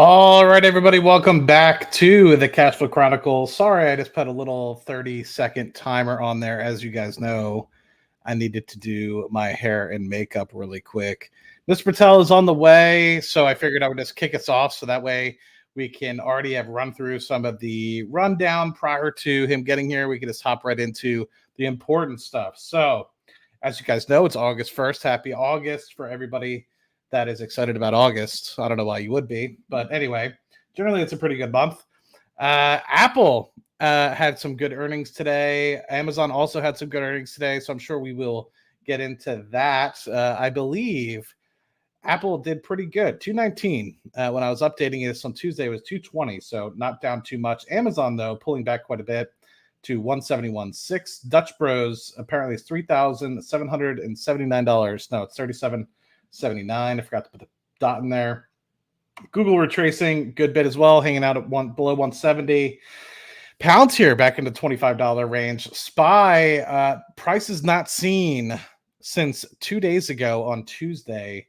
All right, everybody, welcome back to the Cashflow Chronicles. Sorry, I just put a little 30-second timer on there. As you guys know, I needed to do my hair and makeup really quick. Mr. Patel is on the way, so I figured I would just kick us off so that way we can already have run through some of the rundown prior to him getting here. We can just hop right into the important stuff. So, as you guys know, it's August 1st. Happy August for everybody that is excited about August. I don't know why you would be, but anyway, generally it's a pretty good month. Apple had some good earnings today. Amazon also had some good earnings today, so I'm sure we will get into that. I believe Apple did pretty good. 219 when I was updating this on Tuesday, it was 220, so not down too much. Amazon, though, pulling back quite a bit to 171.6. Dutch Bros apparently is $3,779. No, it's $37.79. I forgot to put the dot in there. Google retracing, good bit as well, hanging out at below 170. Palantir back into $25 range. SPY prices not seen since 2 days ago on Tuesday,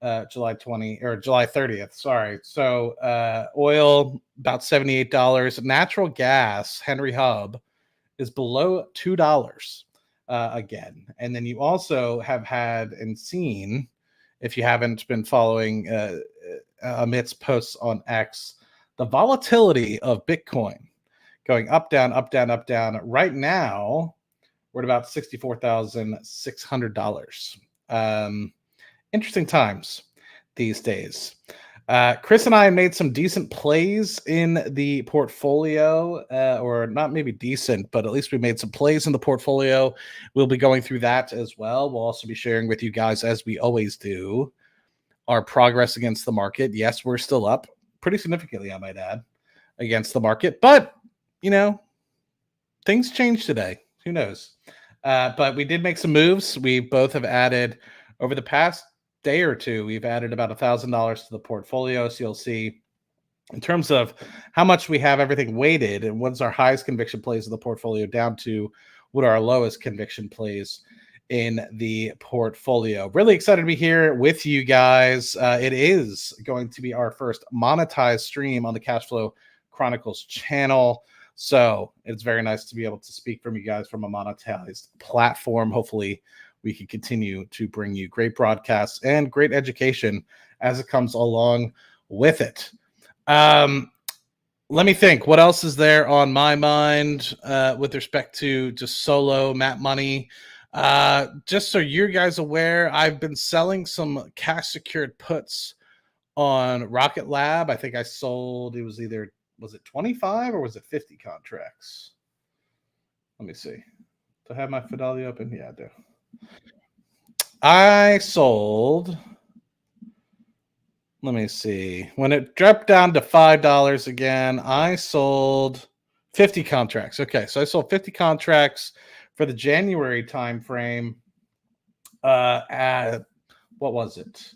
July 30th. Sorry. So oil about $78. Natural gas, Henry Hub, is below $2 again. And then you also have had and seen, if you haven't been following Amit's posts on X, the volatility of Bitcoin going up, down, up, down, up, down. Right now, we're at about $64,600. Interesting times these days. Chris and I made some decent plays in the portfolio, or not maybe decent, but at least we made some plays in the portfolio. We'll be going through that as well. We'll also be sharing with you guys, as we always do, our progress against the market. Yes, we're still up pretty significantly, I might add, against the market. But, you know, things change today. Who knows? But we did make some moves. We both have added, over the past day or two, we've added about $1,000 to the portfolio. So you'll see in terms of how much we have everything weighted and what's our highest conviction plays in the portfolio down to what are our lowest conviction plays in the portfolio. Really excited to be here with you guys. It is going to be our first monetized stream on the Cashflow Chronicles channel. So it's very nice to be able to speak from you guys from a monetized platform. Hopefully we can continue to bring you great broadcasts and great education as it comes along with it. Let me think. What else is there on my mind with respect to just solo Matt Money? Just so you guys aware, I've been selling some cash secured puts on Rocket Lab. I think I sold, was it 25 or was it 50 contracts? Let me see. Do I have my Fidelity open? Yeah, I do. I sold, let me see, when it dropped down to $5 again, I sold 50 contracts. Okay, so I sold 50 contracts for the January time frame. At, what was it?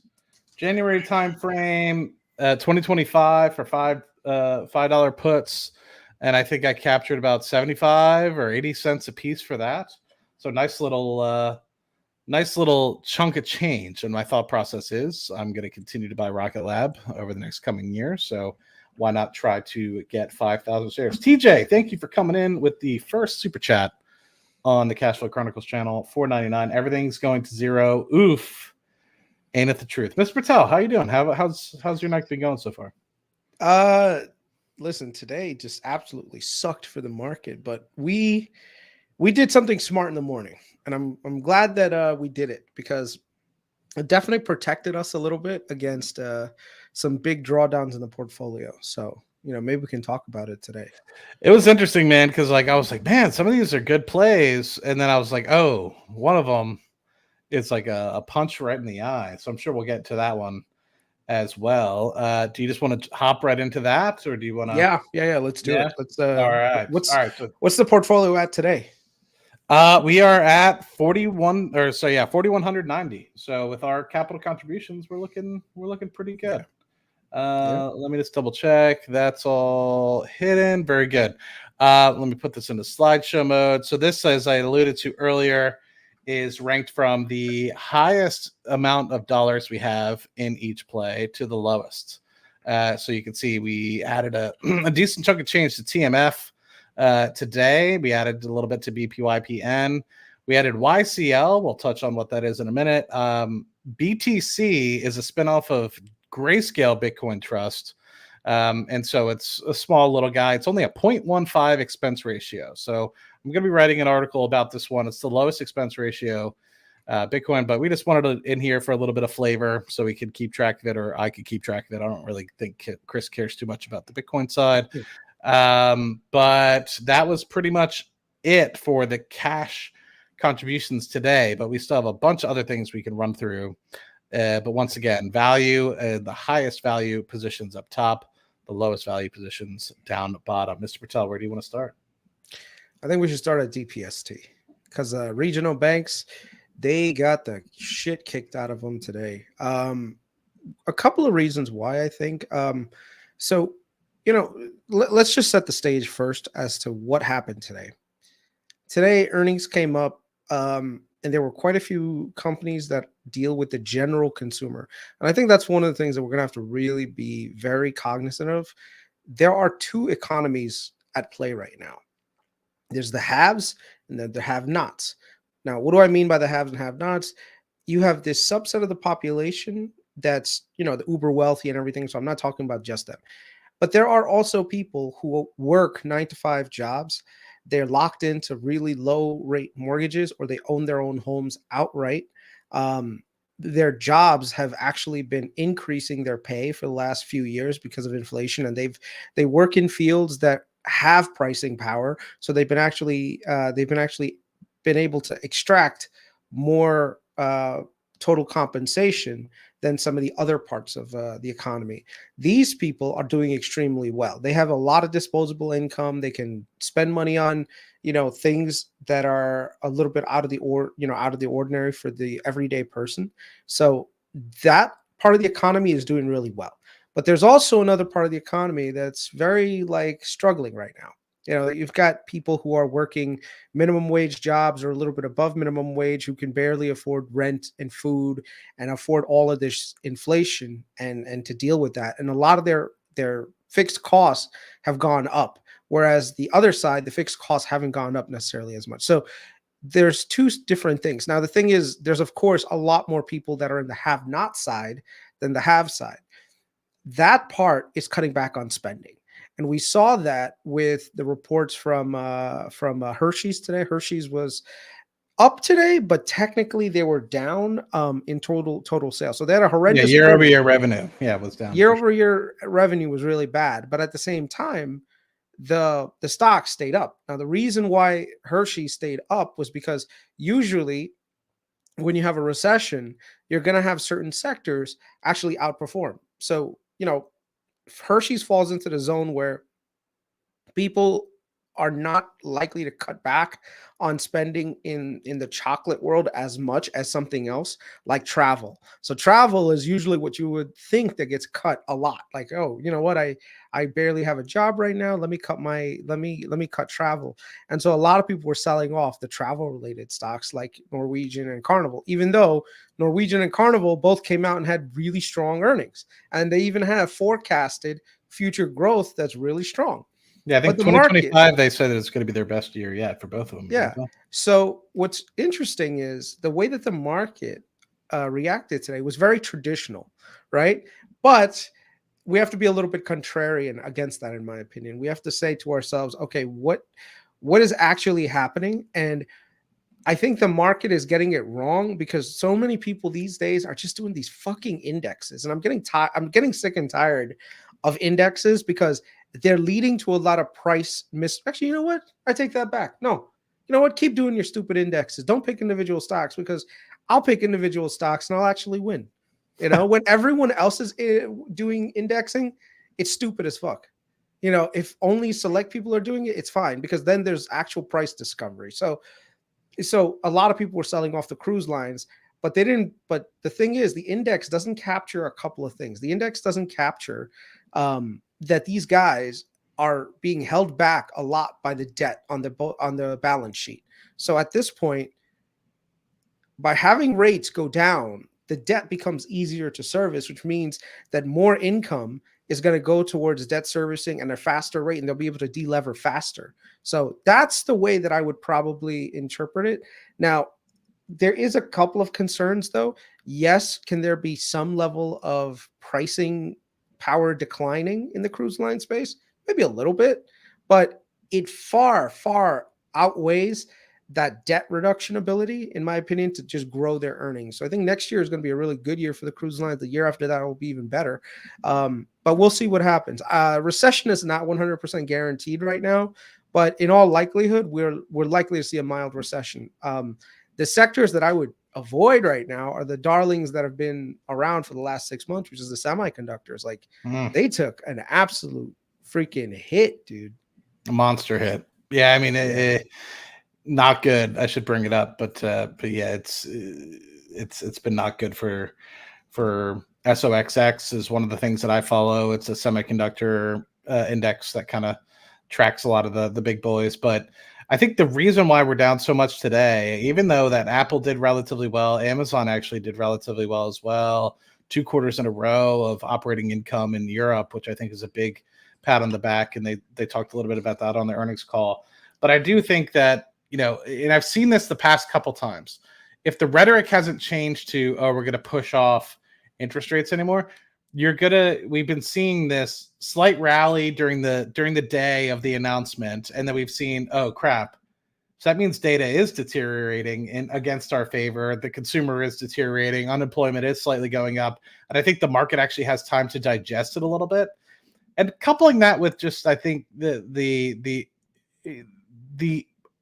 January time frame, 2025 for $5 puts, and I think I captured about 75 or 80 cents a piece for that. So nice little chunk of change. And my thought process is I'm going to continue to buy Rocket Lab over the next coming year. So why not try to get 5,000 shares? TJ, thank you for coming in with the first super chat on the Cashflow Chronicles channel. $4.99. Everything's going to zero. Oof. Ain't it the truth? Mr. Patel, how you doing? How's your night been going so far? Listen, today just absolutely sucked for the market, but we did something smart in the morning, and I'm glad that we did it, because it definitely protected us a little bit against some big drawdowns in the portfolio. So, maybe we can talk about it today. It was interesting, man, because I was like, man, some of these are good plays, and then I was like, oh, one of them is like a punch right in the eye. So I'm sure we'll get to that one as well. Do you just want to hop right into that, or do you want to? Yeah. Let's do it. Let's. All right. What's the portfolio at today? We are at 4,190. So with our capital contributions, we're looking pretty good. Let me just double check. That's all hidden. Very good. Let me put this into slideshow mode. So this, as I alluded to earlier, is ranked from the highest amount of dollars we have in each play to the lowest. So you can see we added a, a decent chunk of change to TMF today. We added a little bit to BPYPN. We added YCL. We'll touch on what that is in a minute. BTC is a spinoff of Grayscale Bitcoin Trust. And so it's a small little guy. It's only a 0.15 expense ratio. So I'm going to be writing an article about this one. It's the lowest expense ratio Bitcoin, but we just wanted it in here for a little bit of flavor so we could keep track of it, or I could keep track of it. I don't really think Chris cares too much about the Bitcoin side. But that was pretty much it for the cash contributions today, but we still have a bunch of other things we can run through. But once again, value, the highest value positions up top, the lowest value positions down the bottom. Mr. Patel, where do you want to start? I think we should start at DPST because regional banks, they got the shit kicked out of them today. A couple of reasons why I think. So, let's just set the stage first as to what happened today. Today, earnings came up, and there were quite a few companies that deal with the general consumer. And I think that's one of the things that we're going to have to really be very cognizant of. There are two economies at play right now. There's the haves and then the have-nots. Now, what do I mean by the haves and have-nots? You have this subset of the population that's, the uber wealthy and everything. So I'm not talking about just them. But there are also people who work 9-to-5 jobs. They're locked into really low rate mortgages, or they own their own homes outright. Their jobs have actually been increasing their pay for the last few years because of inflation, and they work in fields that have pricing power. So they've been able to extract more total compensation than some of the other parts of the economy. These people are doing extremely well. They have a lot of disposable income. They can spend money on, things that are a little bit out of the ordinary for the everyday person. So that part of the economy is doing really well. But there's also another part of the economy that's very struggling right now. You've got people who are working minimum wage jobs or a little bit above minimum wage who can barely afford rent and food and afford all of this inflation and to deal with that. And a lot of their fixed costs have gone up, whereas the other side, the fixed costs haven't gone up necessarily as much. So there's two different things. Now, the thing is, there's, of course, a lot more people that are in the have-not side than the have side. That part is cutting back on spending. And we saw that with the reports from Hershey's today. Hershey's was up today, but technically they were down in total sales. So they had a horrendous year-over-year revenue. Yeah, it was down. Year-over-year revenue was really bad. But at the same time, the stock stayed up. Now, the reason why Hershey stayed up was because usually when you have a recession, you're going to have certain sectors actually outperform. So, Hershey's falls into the zone where people are not likely to cut back on spending in the chocolate world as much as something else like travel. So travel is usually what you would think that gets cut a lot. Like, oh, you know what? I barely have a job right now. Let me cut travel. And so a lot of people were selling off the travel related stocks like Norwegian and Carnival, even though Norwegian and Carnival both came out and had really strong earnings. And they even have forecasted future growth that's really strong. Yeah, I think 2025, they said that it's going to be their best year yet for both of them. Yeah. So what's interesting is the way that the market reacted today was very traditional, right? But we have to be a little bit contrarian against that, in my opinion. We have to say to ourselves, okay, what is actually happening? And I think the market is getting it wrong because so many people these days are just doing these fucking indexes. And I'm getting sick and tired of indexes because they're leading to a lot of price Actually, you know what? I take that back. No, you know what? Keep doing your stupid indexes. Don't pick individual stocks because I'll pick individual stocks and I'll actually win. When everyone else is doing indexing, it's stupid as fuck. If only select people are doing it, it's fine because then there's actual price discovery. So a lot of people were selling off the cruise lines, but they didn't. But the thing is, the index doesn't capture a couple of things. The index doesn't capture that these guys are being held back a lot by the debt on the balance sheet. So at this point, by having rates go down, the debt becomes easier to service, which means that more income is going to go towards debt servicing and a faster rate, and they'll be able to delever faster. So that's the way that I would probably interpret it. Now, there is a couple of concerns though. Yes, can there be some level of pricing power declining in the cruise line space? Maybe a little bit, but it far, far outweighs that debt reduction ability, in my opinion, to just grow their earnings. So I think next year is going to be a really good year for the cruise lines. The year after that will be even better. But we'll see what happens. Recession is not 100% guaranteed right now, but in all likelihood, we're likely to see a mild recession. The sectors that I would avoid right now are the darlings that have been around for the last 6 months, which is the semiconductors. Like they took an absolute freaking hit, dude. A monster hit. Yeah, I mean, not good. I should bring it up, but yeah, it's been not good for SOXX is one of the things that I follow. It's a semiconductor index that kind of tracks a lot of the big boys. But I think the reason why we're down so much today, even though that Apple did relatively well, Amazon actually did relatively well as well, 2 quarters in a row of operating income in Europe, which I think is a big pat on the back. And they talked a little bit about that on the earnings call. But I do think that, and I've seen this the past couple times, if the rhetoric hasn't changed to, oh, we're going to push off interest rates anymore, we've been seeing this slight rally during the day of the announcement, and then we've seen, oh crap, so that means data is deteriorating in against our favor, the consumer is deteriorating, unemployment is slightly going up, and I think the market actually has time to digest it a little bit. And coupling that with just, I think, the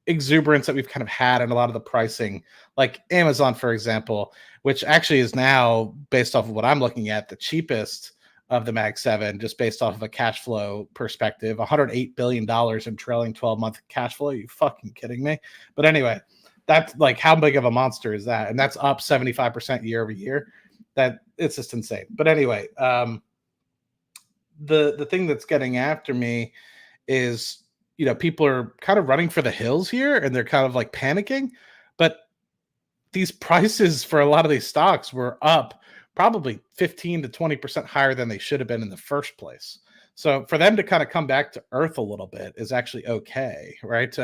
exuberance that we've kind of had in a lot of the pricing, like Amazon, for example, which actually is now, based off of what I'm looking at, the cheapest of the Mag 7, just based off of a cash flow perspective, $108 billion in trailing 12-month cash flow. Are you fucking kidding me? But anyway, that's like, how big of a monster is that? And that's up 75% year over year. That it's just insane. But anyway, the thing that's getting after me is, people are kind of running for the hills here, and they're kind of like panicking. But these prices for a lot of these stocks were up probably 15 to 20% higher than they should have been in the first place. So for them to kind of come back to earth a little bit is actually okay, right?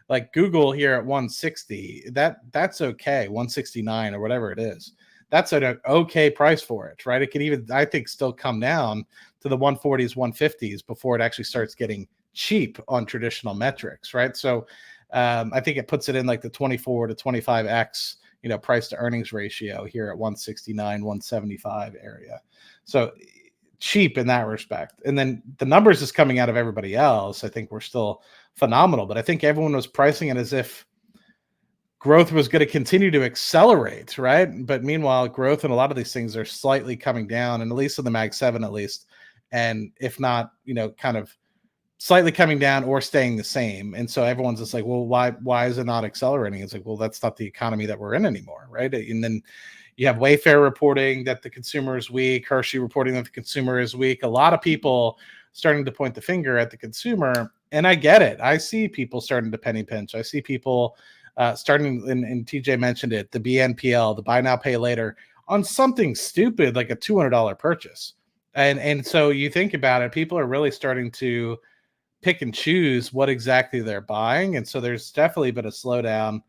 Like Google here at 160, that's okay, 169 or whatever it is. That's an okay price for it, right? It could even, I think, still come down to the 140s, 150s before it actually starts getting cheap on traditional metrics, right? So I think it puts it in like the 24 to 25x, price to earnings ratio here at 169, 175 area. So cheap in that respect. And then the numbers is coming out of everybody else. I think we're still phenomenal, but I think everyone was pricing it as if growth was going to continue to accelerate, right? But meanwhile, growth in a lot of these things are slightly coming down, and at least in the Mag 7, at least. And if not, kind of slightly coming down or staying the same. And so everyone's just like, well, why is it not accelerating? It's like, well, that's not the economy that we're in anymore, right? And then you have Wayfair reporting that the consumer is weak, Hershey reporting that the consumer is weak. A lot of people starting to point the finger at the consumer, and I get it. I see people starting to penny pinch. I see people starting, and TJ mentioned it, the BNPL, the buy now, pay later, on something stupid like a $200 purchase. And so you think about it, people are really starting to pick and choose what exactly they're buying. And so there's definitely been a slowdown.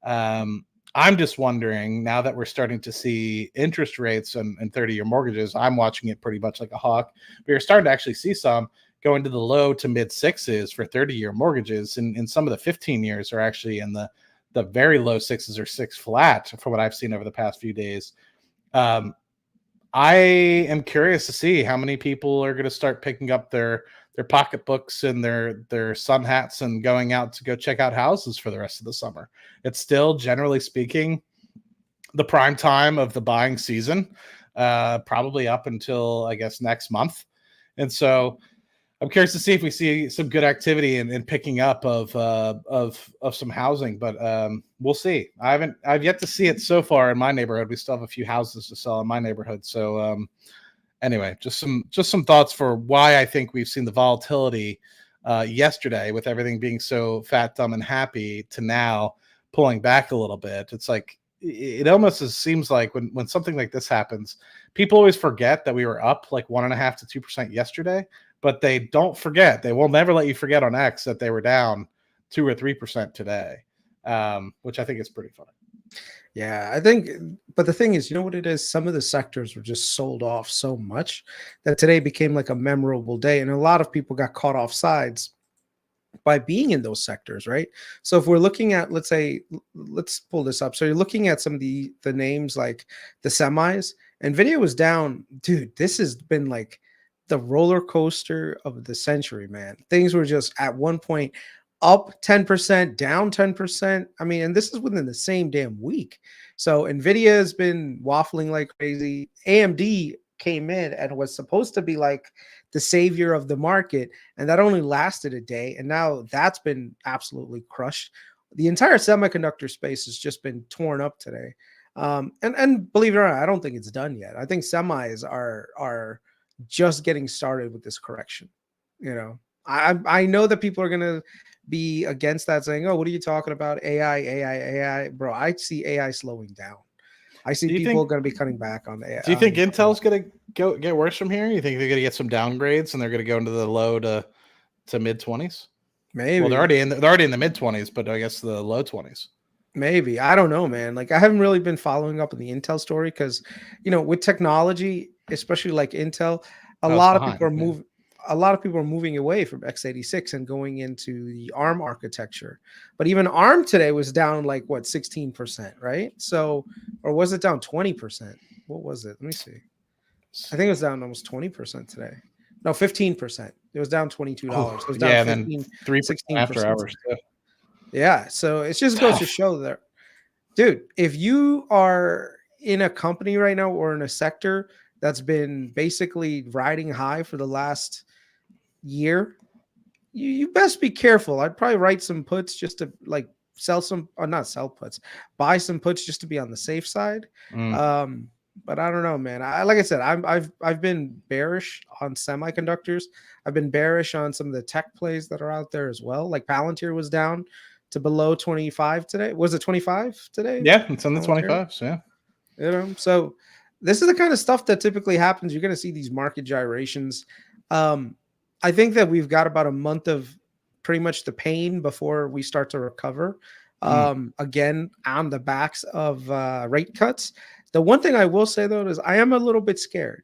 I'm just wondering, now that we're starting to see interest rates and 30-year mortgages, I'm watching it pretty much like a hawk. We're starting to actually see some go into the low to mid sixes for 30-year mortgages. And some of the 15 years are actually in the very low sixes or 6 flat from what I've seen over the past few days. I am curious to see how many people are going to start picking up their pocketbooks and their sun hats and going out to go check out houses for the rest of the summer. It's still, generally speaking, the prime time of the buying season, probably up until, I guess, next month. And so I'm curious to see if we see some good activity in picking up of some housing, but we'll see. I've yet to see it so far in my neighborhood. We still have a few houses to sell in my neighborhood. So anyway, just some thoughts for why I think we've seen the volatility yesterday, with everything being so fat, dumb, and happy, to now pulling back a little bit. It's like, it almost seems like when something like this happens, people always forget that we were up like 1.5 to 2% yesterday, but they don't forget. They will never let you forget on X that they were down 2 or 3% today, which I think is pretty funny. Yeah, I think, but the thing is, you know what it is? Some of the sectors were just sold off so much that today became like a memorable day. And a lot of people got caught off sides by being in those sectors, right? So if we're looking at, let's say, let's pull this up. So you're looking at some of the names like the semis. Nvidia was down, dude. This has been like the roller coaster of the century, man. Things were just at one point up 10%, down 10%. I mean, and this is within the same damn week. So Nvidia has been waffling like crazy. AMD came in and was supposed to be like the savior of the market, and that only lasted a day, and now that's been absolutely crushed. The entire semiconductor space has just been torn up today. And believe it or not, I don't think it's done yet. I think semis are just getting started with this correction. You know, I know that people are gonna be against that, saying, "Oh, what are you talking about? AI, bro." I see AI slowing down. I see people going to be cutting back on AI. Do you think Intel's going to get worse from here? You think they're going to get some downgrades and they're going to go into the low to mid 20s? Maybe. Well, they're already in the mid 20s, but I guess the low 20s. Maybe. I don't know, man. Like, I haven't really been following up on the Intel story because, you know, with technology, especially like Intel, a lot of people are moving away from x86 and going into the ARM architecture. But even ARM today was down like what, 16%, right? So, or was it down 20%? What was it? Let me see. I think it was down almost 20% today. No, 15%. It was down $22. It was down 15, 3% after hours. Yeah. So it just goes to show that, dude, if you are in a company right now or in a sector that's been basically riding high for the last year, you best be careful. I'd probably write some puts just to like sell some, or not sell puts, buy some puts just to be on the safe side. But I don't know, man. Like I said, I've been bearish on semiconductors. I've been bearish on some of the tech plays that are out there as well. Like Palantir was down to below 25 today. Was it 25 today? Yeah, it's on the 25s. Yeah. You know, so this is the kind of stuff that typically happens. You're going to see these market gyrations. I think that we've got about a month of pretty much the pain before we start to recover. Again, on the backs of rate cuts. The one thing I will say though is I am a little bit scared.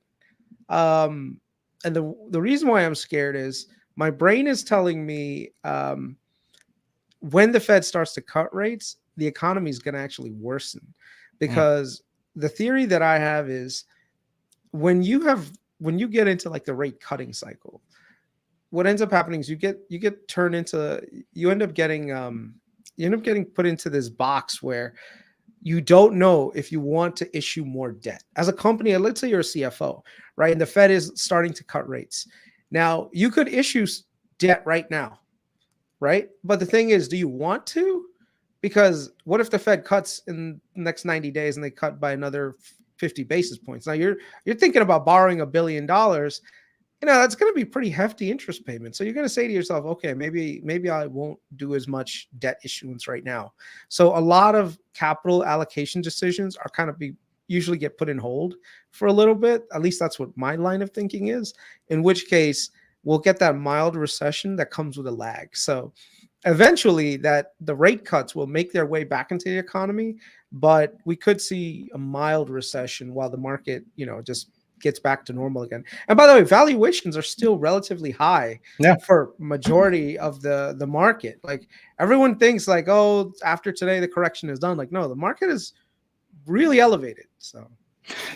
And the reason why I'm scared is my brain is telling me when the Fed starts to cut rates, the economy is going to actually worsen, because the theory that I have is when you get into like the rate cutting cycle, what ends up happening is you end up getting put into this box where you don't know if you want to issue more debt as a company. Let's say you're a CFO, right? And the Fed is starting to cut rates. Now you could issue debt right now, right? But the thing is, do you want to? Because what if the Fed cuts in the next 90 days and they cut by another 50 basis points? Now you're thinking about borrowing $1 billion. You know, that's going to be pretty hefty interest payment. So you're going to say to yourself, okay, maybe I won't do as much debt issuance right now. So a lot of capital allocation decisions are kind of usually get put in hold for a little bit. At least that's what my line of thinking is, in which case we'll get that mild recession that comes with a lag. So eventually that the rate cuts will make their way back into the economy, but we could see a mild recession while the market, you know, just gets back to normal again. And by the way, valuations are still relatively high for majority of the market. Like everyone thinks like, oh, after today, the correction is done. Like, no, the market is really elevated. So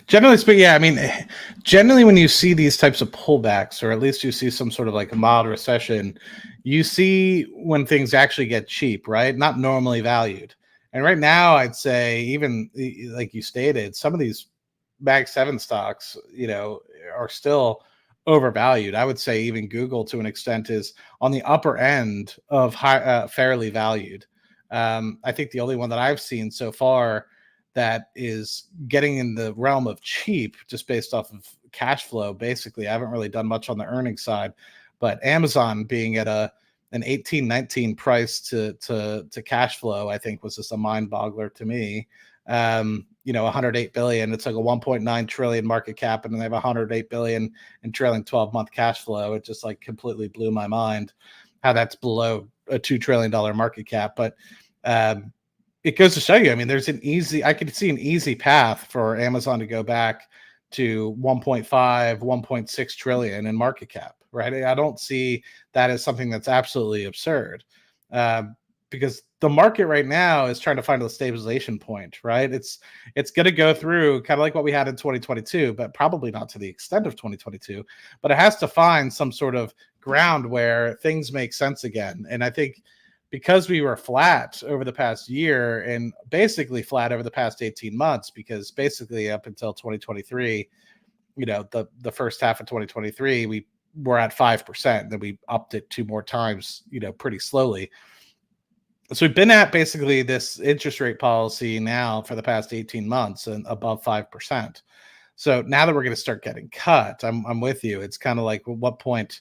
generally speaking, yeah, I mean, generally when you see these types of pullbacks, or at least you see some sort of like a mild recession, you see when things actually get cheap, right? Not normally valued. And right now, I'd say, even like you stated, some of these Mag 7 stocks, you know, are still overvalued. I would say even Google, to an extent, is on the upper end of fairly valued. I think the only one that I've seen so far that is getting in the realm of cheap, just based off of cash flow, basically, I haven't really done much on the earnings side, but Amazon being at an 18, 19 price to cash flow, I think was just a mind boggler to me. 108 billion. It's like a 1.9 trillion market cap, and they have 108 billion in trailing 12-month cash flow. It just like completely blew my mind how that's below a $2 trillion market cap. But it goes to show you, I mean, I could see an easy path for Amazon to go back to 1.5, 1.6 trillion in market cap, right? I don't see that as something that's absolutely absurd, because the market right now is trying to find a stabilization point, right? It's going to go through kind of like what we had in 2022, but probably not to the extent of 2022, but it has to find some sort of ground where things make sense again. And I think because we were flat over the past year and basically flat over the past 18 months, because basically up until 2023, the first half of 2023, we were at 5%. Then we upped it 2 more times, pretty slowly. So we've been at basically this interest rate policy now for the past 18 months and above 5%. So now that we're going to start getting cut, I'm with you. It's kind of like, well, what point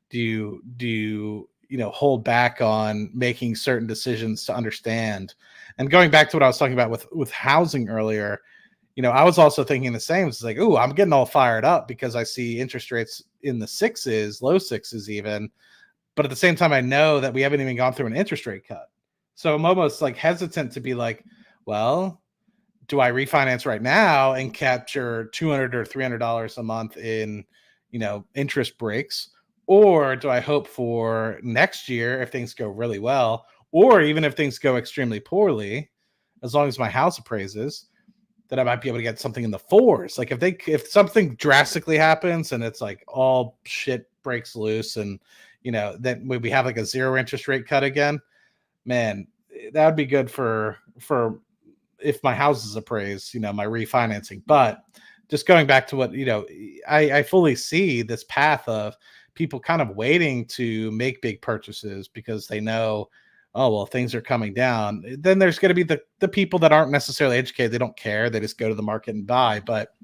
do you hold back on making certain decisions to understand? And going back to what I was talking about with housing earlier, I was also thinking the same. It's like, I'm getting all fired up because I see interest rates in the 6s, low 6s even. But at the same time, I know that we haven't even gone through an interest rate cut. So I'm almost like hesitant to be like, well, do I refinance right now and capture $200 or $300 a month in, interest breaks? Or do I hope for next year, if things go really well, or even if things go extremely poorly, as long as my house appraises, that I might be able to get something in the 4s. Like if something drastically happens and it's like all shit breaks loose and, then we have like a 0 interest rate cut again, man, that would be good for if my house is appraised, my refinancing. But just going back to what, I fully see this path of people kind of waiting to make big purchases because they know, oh, well, things are coming down. Then there's going to be the people that aren't necessarily educated. They don't care. They just go to the market and buy. But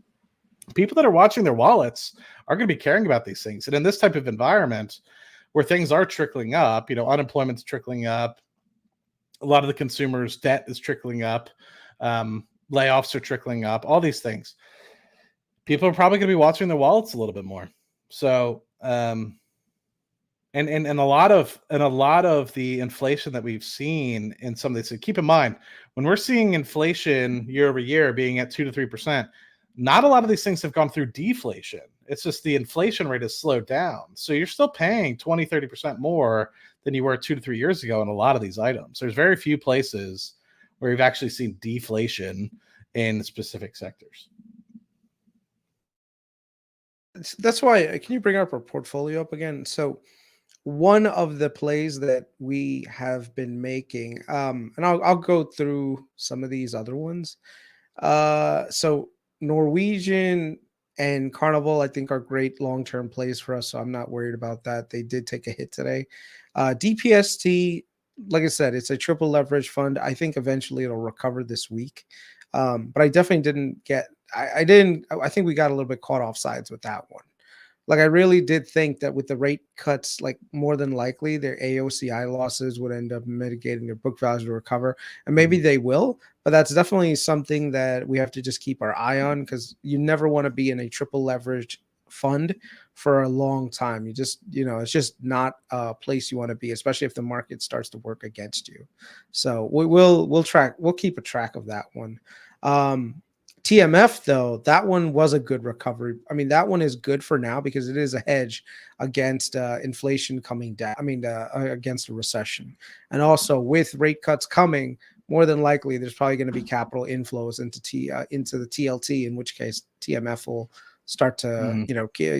people that are watching their wallets are going to be caring about these things. And in this type of environment where things are trickling up, unemployment's trickling up, a lot of the consumers' debt is trickling up, layoffs are trickling up, all these things. People are probably going to be watching their wallets a little bit more. So, and a lot of the inflation that we've seen in some of these, keep in mind, when we're seeing inflation year over year being at 2 to 3%, not a lot of these things have gone through deflation. It's just the inflation rate has slowed down. So you're still paying 20, 30% more than you were 2 to 3 years ago on a lot of these items. There's very few places where you've actually seen deflation in specific sectors. That's why, can you bring up our portfolio up again? So one of the plays that we have been making, and I'll go through some of these other ones. So Norwegian and Carnival, I think, are great long-term plays for us, so I'm not worried about that. They did take a hit today. DPST, like I said, it's a triple leverage fund. I think eventually it'll recover this week. But I definitely didn't get, I think we got a little bit caught off sides with that one. Like I really did think that with the rate cuts, like more than likely their AOCI losses would end up mitigating their book value to recover. And maybe they will, but that's definitely something that we have to just keep our eye on, because you never want to be in a triple leverage fund for a long time. You just, it's just not a place you want to be, especially if the market starts to work against you. So we'll keep a track of that one. TMF, though, that one was a good recovery. I mean, that one is good for now because it is a hedge against inflation coming down. I mean, against a recession. And also with rate cuts coming, more than likely there's probably going to be capital inflows into the TLT, in which case TMF will start to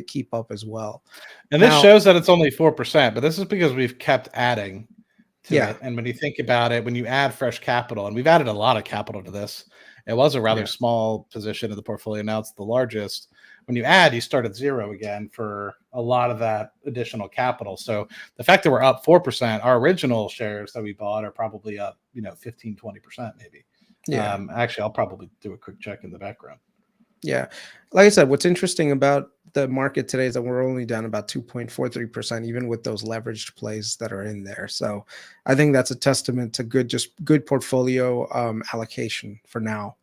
keep up as well. And this shows that it's only 4%, but this is because we've kept adding to it. And when you think about it, when you add fresh capital, and we've added a lot of capital to this, it was a rather small position of the portfolio. Now it's the largest. When you add, you start at 0 again for a lot of that additional capital. So the fact that we're up 4%, our original shares that we bought are probably up, 15, 20% maybe. Actually, I'll probably do a quick check in the background. Yeah. Like I said, what's interesting about the market today is that we're only down about 2.43%, even with those leveraged plays that are in there. So I think that's a testament to good portfolio allocation for now.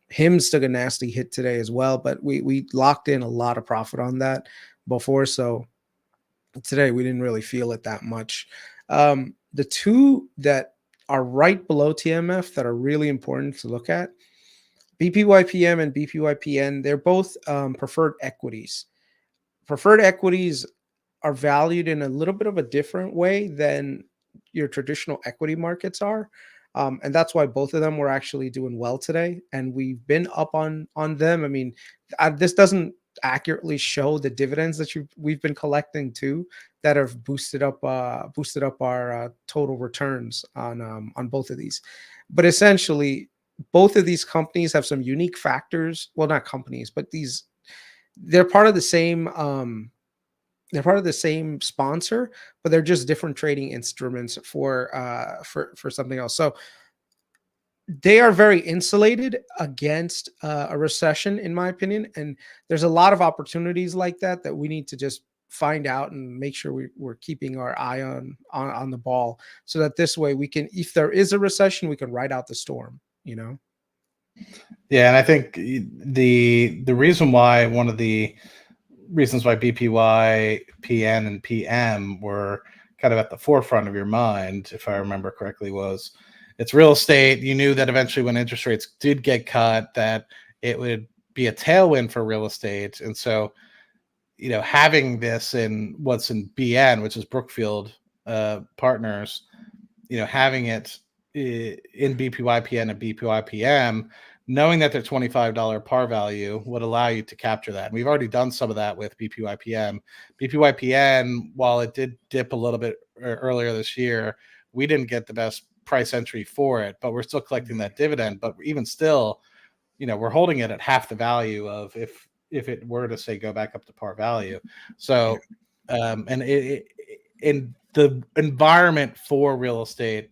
Hims took a nasty hit today as well, but we locked in a lot of profit on that before. So today we didn't really feel it that much. The two that are right below TMF that are really important to look at, BPYPM and BPYPN, they're both preferred equities. Preferred equities are valued in a little bit of a different way than your traditional equity markets are. And that's why both of them were actually doing well today. And we've been up on them. I mean, this doesn't accurately show the dividends that we've been collecting too, that have boosted up our total returns on both of these. But essentially, both of these companies have some unique factors. Well, not companies, but they're part of the same sponsor, but they're just different trading instruments for something else. So they are very insulated against a recession, in my opinion. And there's a lot of opportunities like that we need to just find out and make sure we're keeping our eye on the ball, so that this way we can, if there is a recession, we can ride out the storm, you know? Yeah, and I think the reason why, one of the reasons why BPY, PN, and PM were kind of at the forefront of your mind, if I remember correctly, was it's real estate. You knew that eventually when interest rates did get cut, that it would be a tailwind for real estate. And so, having this in what's in BN, which is Brookfield Partners, having it in BPYPN and BPYPM, knowing that their $25 par value would allow you to capture that. And we've already done some of that with BPYPM. BPYPN, while it did dip a little bit earlier this year, we didn't get the best price entry for it, but we're still collecting that dividend. But even still, we're holding it at half the value of if it were to, say, go back up to par value. So, and in the environment for real estate,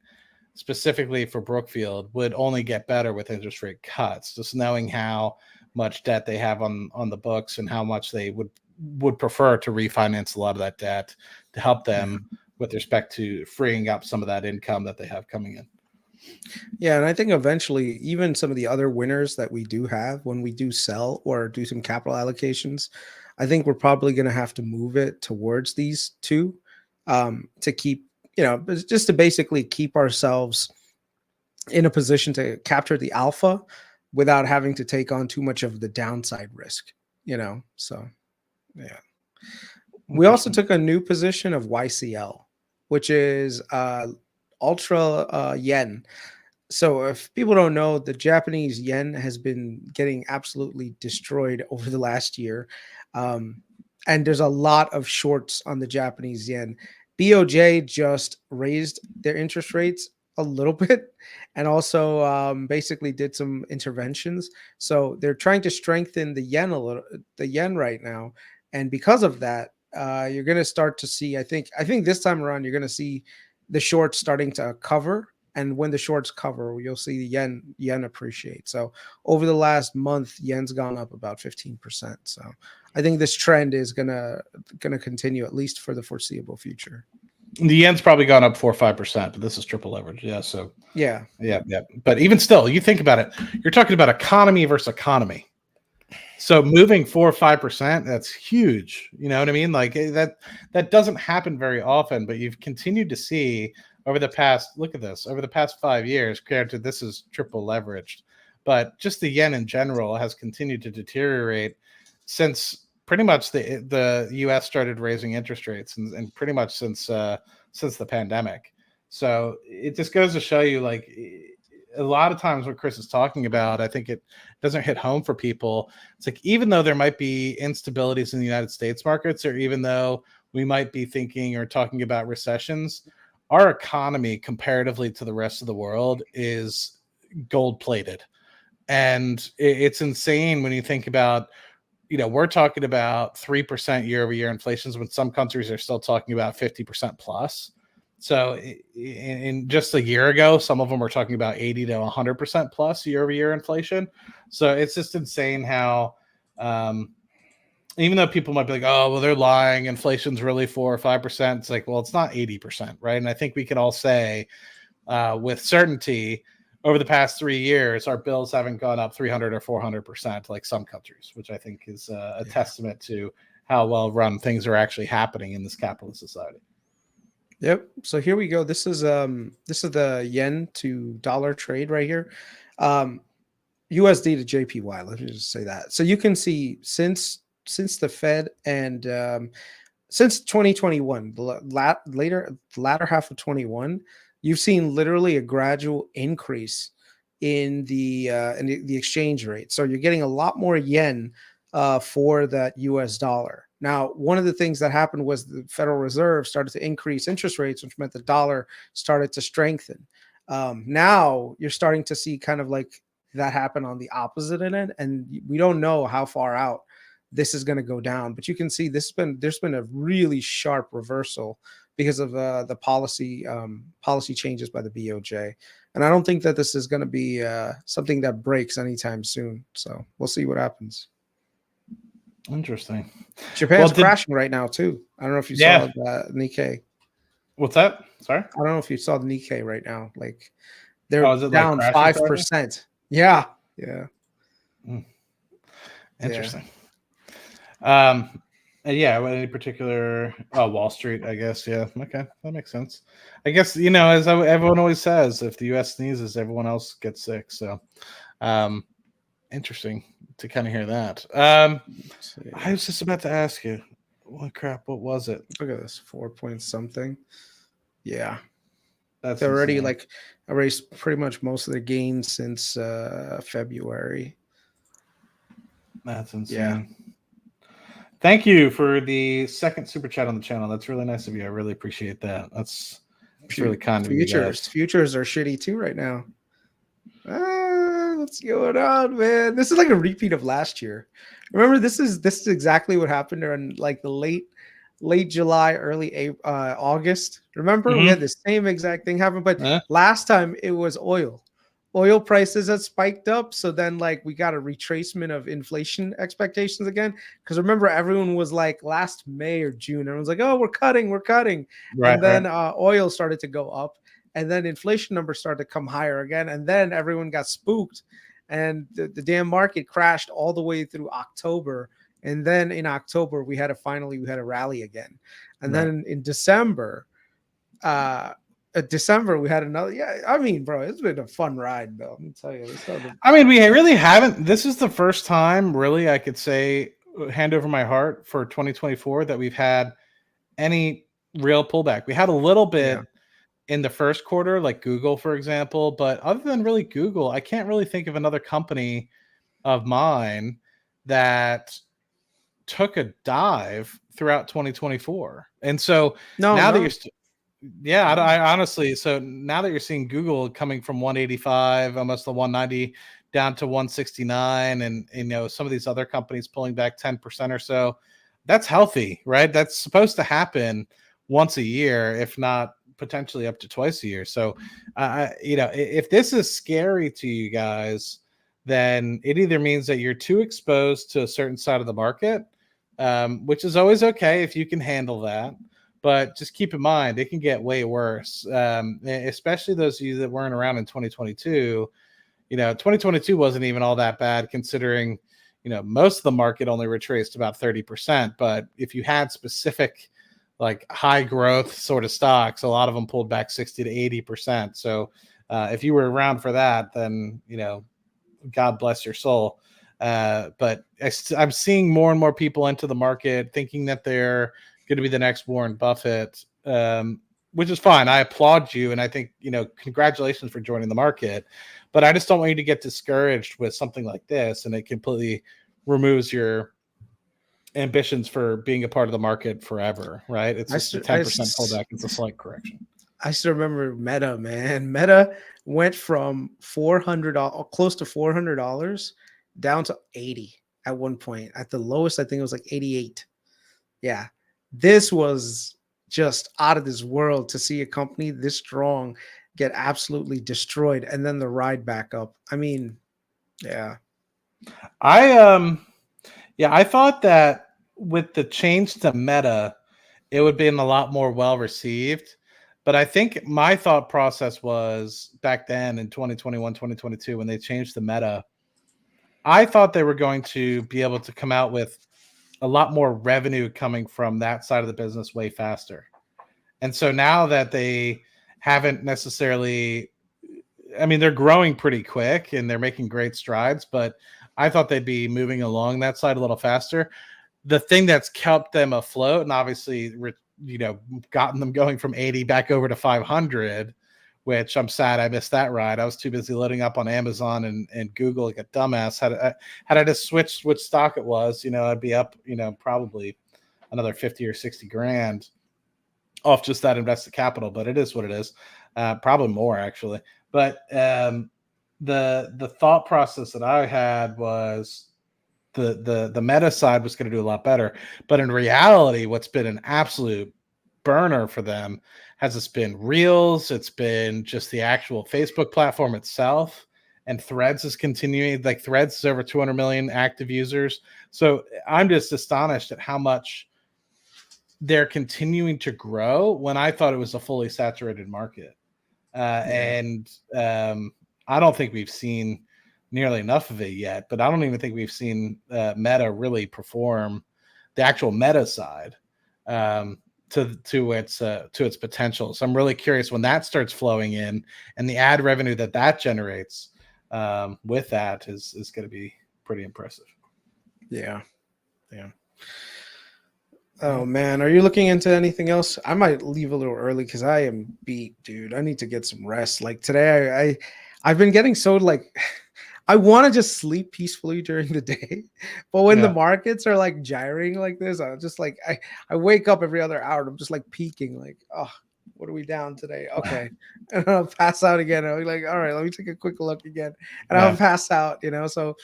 specifically for Brookfield, would only get better with interest rate cuts. Just knowing how much debt they have on the books and how much they would prefer to refinance a lot of that debt to help them with respect to freeing up some of that income that they have coming in. Yeah, and I think eventually even some of the other winners that we do have when we do sell or do some capital allocations, I think we're probably going to have to move it towards these two to keep, just to basically keep ourselves in a position to capture the alpha without having to take on too much of the downside risk, So, yeah. We also took a new position of YCL, which is ultra yen. So if people don't know, the Japanese yen has been getting absolutely destroyed over the last year. And there's a lot of shorts on the Japanese yen. BOJ just raised their interest rates a little bit and also basically did some interventions. So they're trying to strengthen the yen right now. And because of that, you're going to start to see, I think this time around, you're going to see the shorts starting to cover. And when the shorts cover, you'll see the yen appreciate. So over the last month, yen's gone up about 15%. So I think this trend is gonna continue, at least for the foreseeable future. The yen's probably gone up 4 or 5%, but this is triple leverage. Yeah. So yeah. But even still, you think about it, you're talking about economy versus economy. So moving 4 or 5%, that's huge. You know what I mean? Like that doesn't happen very often, but you've continued to see over the past 5 years, granted this is triple leveraged, but just the yen in general has continued to deteriorate since pretty much the US started raising interest rates and pretty much since the pandemic. So it just goes to show you, like, a lot of times what Chris is talking about, I think it doesn't hit home for people. It's like, even though there might be instabilities in the United States markets, or even though we might be thinking or talking about recessions, our economy comparatively to the rest of the world is gold plated. And it's insane when you think about, we're talking about 3% year over year inflations when some countries are still talking about 50% plus. So in just a year ago, some of them were talking about 80 to 100% plus year over year inflation. So it's just insane how even though people might be like, oh, well, they're lying, inflation's really 4 or 5%. It's like, well, it's not 80%, right? And I think we can all say with certainty over the past 3 years, our bills haven't gone up 300 or 400% like some countries, which I think is a testament to how well run things are actually happening in this capitalist society. Yep. So here we go. This is the yen to dollar trade right here. USD to JPY. Let me just say that. So you can see since the Fed and since 2021, the latter half of 21, you've seen literally a gradual increase in the exchange rate. So you're getting a lot more yen for that US dollar. Now, one of the things that happened was the Federal Reserve started to increase interest rates, which meant the dollar started to strengthen. Now you're starting to see kind of like that happen on the opposite end, and we don't know how far out this is going to go down. But you can see there's been a really sharp reversal because of the policy changes by the BOJ, and I don't think that this is going to be something that breaks anytime soon. So we'll see what happens. Interesting. Japan's crashing right now too. I don't know if you saw the Nikkei. What's that? Sorry, I don't know if you saw the Nikkei right now. Like they're down like 5%. Yeah. Interesting. Yeah. Any particular Wall Street, I guess. Yeah. Okay. That makes sense. I guess, as everyone always says, if the US sneezes, everyone else gets sick. So interesting to kind of hear that. I was just about to ask you, what was it? Look at this, 4 point something. Yeah. That's They're already erased pretty much most of their gains since February. That's insane. Yeah. Thank you for the second super chat on the channel. That's really nice of you. I really appreciate that. That's really kind of you guys. Futures are shitty too right now. What's going on, man? This is like a repeat of last year. Remember, this is exactly what happened during like the late July, early August. Remember, we had the same exact thing happen, but last time it was oil. Oil prices had spiked up, so then like we got a retracement of inflation expectations again. Because remember, everyone was like last May or June, everyone's like, "Oh, we're cutting," and then oil started to go up, and then inflation numbers started to come higher again, and then everyone got spooked, and the damn market crashed all the way through October. And then in October, we had a rally again. And then in December, we had another. Yeah, I mean, bro, it's been a fun ride, though. Let me tell you. I mean, we really haven't. This is the first time, really, I could say, hand over my heart for 2024 that we've had any real pullback. We had a little bit in the first quarter, like Google, for example. But other than really Google, I can't really think of another company of mine that took a dive throughout 2024. And so now that you're I honestly, so now that you're seeing Google coming from 185, almost the 190 down to 169, and some of these other companies pulling back 10% or so, that's healthy, right? That's supposed to happen once a year, if not potentially up to twice a year. So if this is scary to you guys, then it either means that you're too exposed to a certain side of the market, which is always okay if you can handle that. But just keep in mind, it can get way worse, especially those of you that weren't around in 2022. 2022 wasn't even all that bad considering, most of the market only retraced about 30%. But if you had specific like high growth sort of stocks, a lot of them pulled back 60 to 80%. So if you were around for that, then, God bless your soul. But I'm seeing more and more people enter the market thinking that they're going to be the next Warren Buffett, which is fine. I applaud you. And I think, congratulations for joining the market. But I just don't want you to get discouraged with something like this. And it completely removes your ambitions for being a part of the market forever, right? It's just a 10% pullback. It's a slight correction. I still remember Meta, man. Meta went from $400, close to $400 down to 80 at one point. At the lowest, I think it was like 88. Yeah. This was just out of this world to see a company this strong get absolutely destroyed and then the ride back up. I mean, yeah. I thought that with the change to Meta, it would be a lot more well received. But I think my thought process was back then in 2021, 2022, when they changed the Meta, I thought they were going to be able to come out with a lot more revenue coming from that side of the business way faster. And so now that they haven't necessarily, I mean, they're growing pretty quick and they're making great strides, but I thought they'd be moving along that side a little faster. The thing that's kept them afloat and obviously, gotten them going from 80 back over to 500, which I'm sad I missed that ride. I was too busy loading up on Amazon and Google like a dumbass. Had I just switched which stock it was, I'd be up, probably another 50 or 60 grand off just that invested capital. But it is what it is. Probably more actually. But the thought process that I had was the Meta side was going to do a lot better. But in reality, what's been an absolute burner for them has it's been Reels, it's been just the actual Facebook platform itself, and Threads is continuing. Like Threads is over 200 million active users. So I'm just astonished at how much they're continuing to grow when I thought it was a fully saturated market. And I don't think we've seen nearly enough of it yet, but I don't even think we've seen Meta really perform the actual Meta side to its potential. So I'm really curious when that starts flowing in, and the ad revenue that generates with that is going to be pretty impressive. Yeah. Oh man, are you looking into anything else? I might leave a little early because I am beat, dude. I need to get some rest. Like today, I've been getting so like I want to just sleep peacefully during the day, but when the markets are like gyrating like this, I'm just like I wake up every other hour and I'm just like peaking, like, oh, what are we down today? Okay, and I'll pass out again. I'll be like, all right, let me take a quick look again, and I'll pass out. So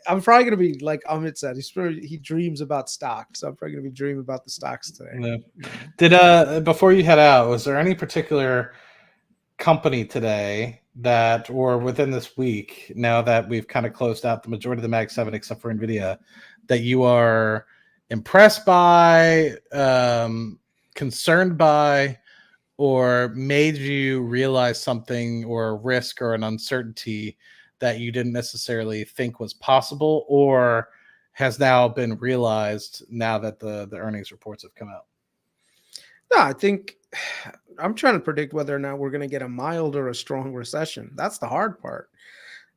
I'm probably gonna be like Amit said. He dreams about stocks, so I'm probably gonna be dreaming about the stocks today. Yeah. Did before you head out, was there any particular company today that, or within this week, now that we've kind of closed out the majority of the Mag 7 except for Nvidia, that you are impressed by, concerned by, or made you realize something or a risk or an uncertainty that you didn't necessarily think was possible, or has now been realized now that the earnings reports have come out? No, I think I'm trying to predict whether or not we're going to get a mild or a strong recession. That's the hard part,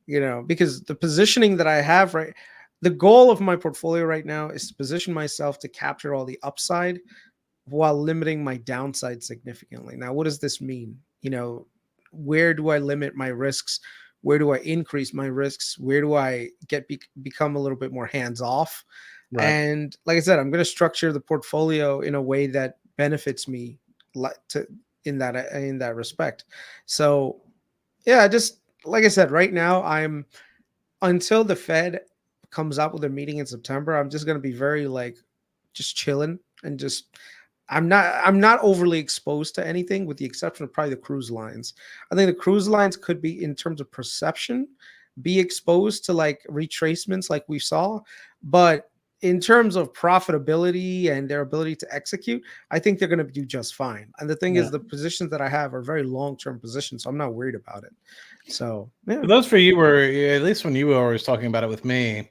because the positioning that I have, right, the goal of my portfolio right now is to position myself to capture all the upside while limiting my downside significantly. Now, what does this mean? Where do I limit my risks? Where do I increase my risks? Where do I become a little bit more hands off? Right. And like I said, I'm going to structure the portfolio in a way that benefits me in that respect. So yeah, just like I said, right now I'm, until the Fed comes out with a meeting in September, I'm just going to be very just chilling and just I'm not overly exposed to anything with the exception of probably the cruise lines. I think the cruise lines could be, in terms of perception, be exposed to retracements like we saw, but in terms of profitability and their ability to execute, I think they're going to do just fine. And the thing is, the positions that I have are very long-term positions, so I'm not worried about it. So yeah. Those for you were, at least when you were always talking about it with me,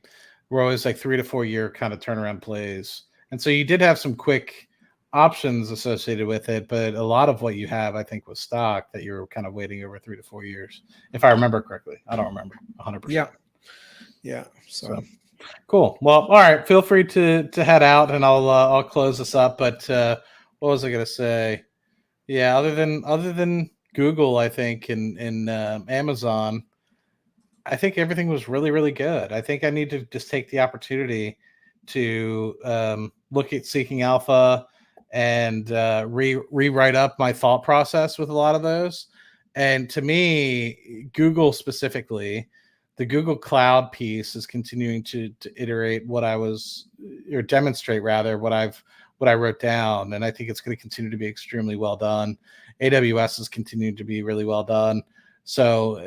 were always 3 to 4 year kind of turnaround plays. And so you did have some quick options associated with it, but a lot of what you have, I think, was stock that you're kind of waiting over 3 to 4 years, if I remember correctly. I don't remember 100%. Yeah. So cool. Well, all right. Feel free to head out, and I'll close this up. But what was I going to say? Yeah, other than Google, I think, and Amazon, I think everything was really, really good. I think I need to just take the opportunity to look at Seeking Alpha and rewrite up my thought process with a lot of those. And to me, Google specifically, the Google Cloud piece is continuing to iterate what I was, or demonstrate rather, what I wrote down. And I think it's going to continue to be extremely well done. AWS is continuing to be really well done. So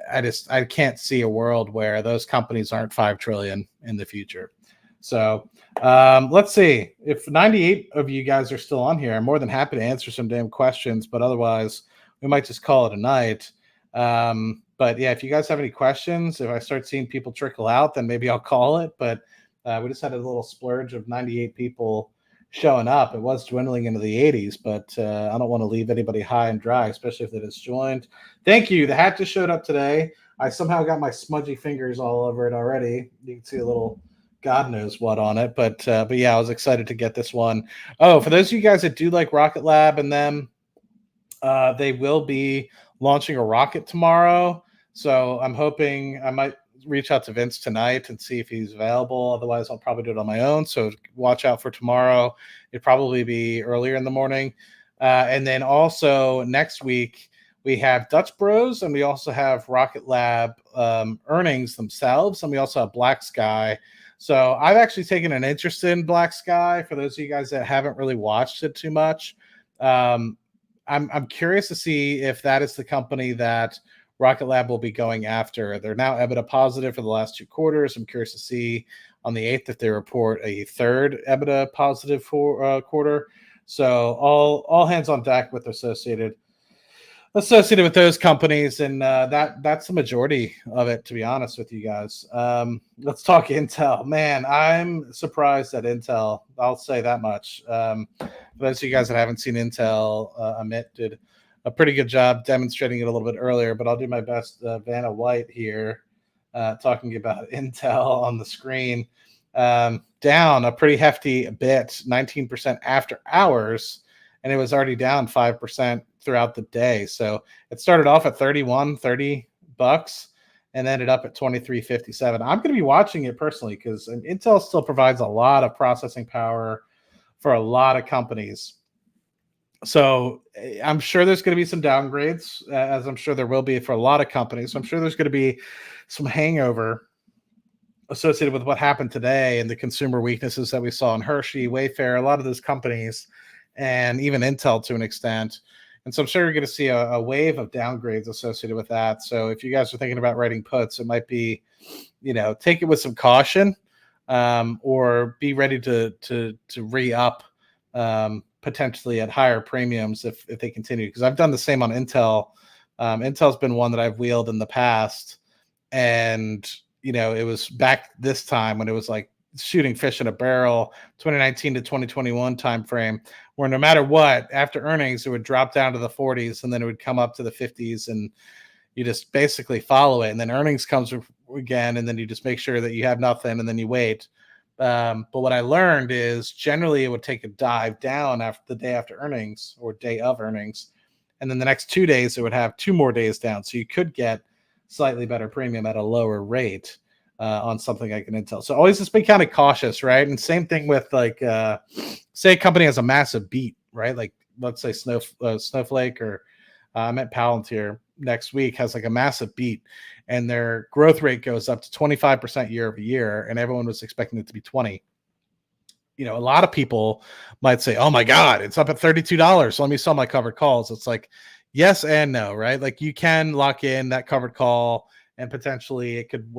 I can't see a world where those companies aren't 5 trillion in the future. So let's see. If 98 of you guys are still on here, I'm more than happy to answer some damn questions, but otherwise we might just call it a night. But yeah, if you guys have any questions, if I start seeing people trickle out, then maybe I'll call it. But we just had a little splurge of 98 people showing up. It was dwindling into the 80s, but I don't want to leave anybody high and dry, especially if they just joined. Thank you. The hat just showed up today. I somehow got my smudgy fingers all over it already. You can see a little God knows what on it, but yeah, I was excited to get this one. Oh, for those of you guys that do like Rocket Lab and them, they will be launching a rocket tomorrow. So I'm hoping I might reach out to Vince tonight and see if he's available. Otherwise, I'll probably do it on my own. So watch out for tomorrow. It'd probably be earlier in the morning. And then also next week, we have Dutch Bros and we also have Rocket Lab earnings themselves. And we also have Black Sky. So I've actually taken an interest in Black Sky. For those of you guys that haven't really watched it too much, I'm curious to see if that is the company that Rocket Lab will be going after. They're now EBITDA positive for the last 2 quarters. I'm curious to see on the 8th if they report a third EBITDA positive for quarter. So all hands on deck with associated with those companies, and that's the majority of it, to be honest with you guys. Let's talk Intel. Man, I'm surprised at Intel. I'll say that much. For those of you guys that haven't seen Intel, Amit did a pretty good job demonstrating it a little bit earlier, but I'll do my best. Vanna White here talking about Intel on the screen. Down a pretty hefty bit, 19% after hours, and it was already down 5% throughout the day. So it started off at $30 and ended up at $23.57. I'm going to be watching it personally because Intel still provides a lot of processing power for a lot of companies. So I'm sure there's going to be some downgrades, as I'm sure there will be for a lot of companies. So I'm sure there's going to be some hangover associated with what happened today and the consumer weaknesses that we saw in Hershey, Wayfair, a lot of those companies, and even Intel to an extent. And so I'm sure you're going to see a wave of downgrades associated with that. So if you guys are thinking about writing puts, it might be, take it with some caution, or be ready to re-up potentially at higher premiums if they continue. Because I've done the same on Intel. Intel's been one that I've wheeled in the past, and it was back this time when it was like shooting fish in a barrel, 2019 to 2021 timeframe, where no matter what, after earnings, it would drop down to the 40s and then it would come up to the 50s, and you just basically follow it. And then earnings comes again, and then you just make sure that you have nothing, and then you wait. But what I learned is generally it would take a dive down after the day after earnings or day of earnings, and then the next 2 days it would have 2 more days down. So you could get slightly better premium at a lower rate on something like an Intel. So always just be kind of cautious, right? And same thing with like, say a company has a massive beat, right? Like let's say Snowflake or I meant Palantir next week has like a massive beat, and their growth rate goes up to 25% year over year, and everyone was expecting it to be 20. A lot of people might say, oh my God, it's up at $32. So let me sell my covered calls. It's like, yes and no, right? Like you can lock in that covered call and potentially it could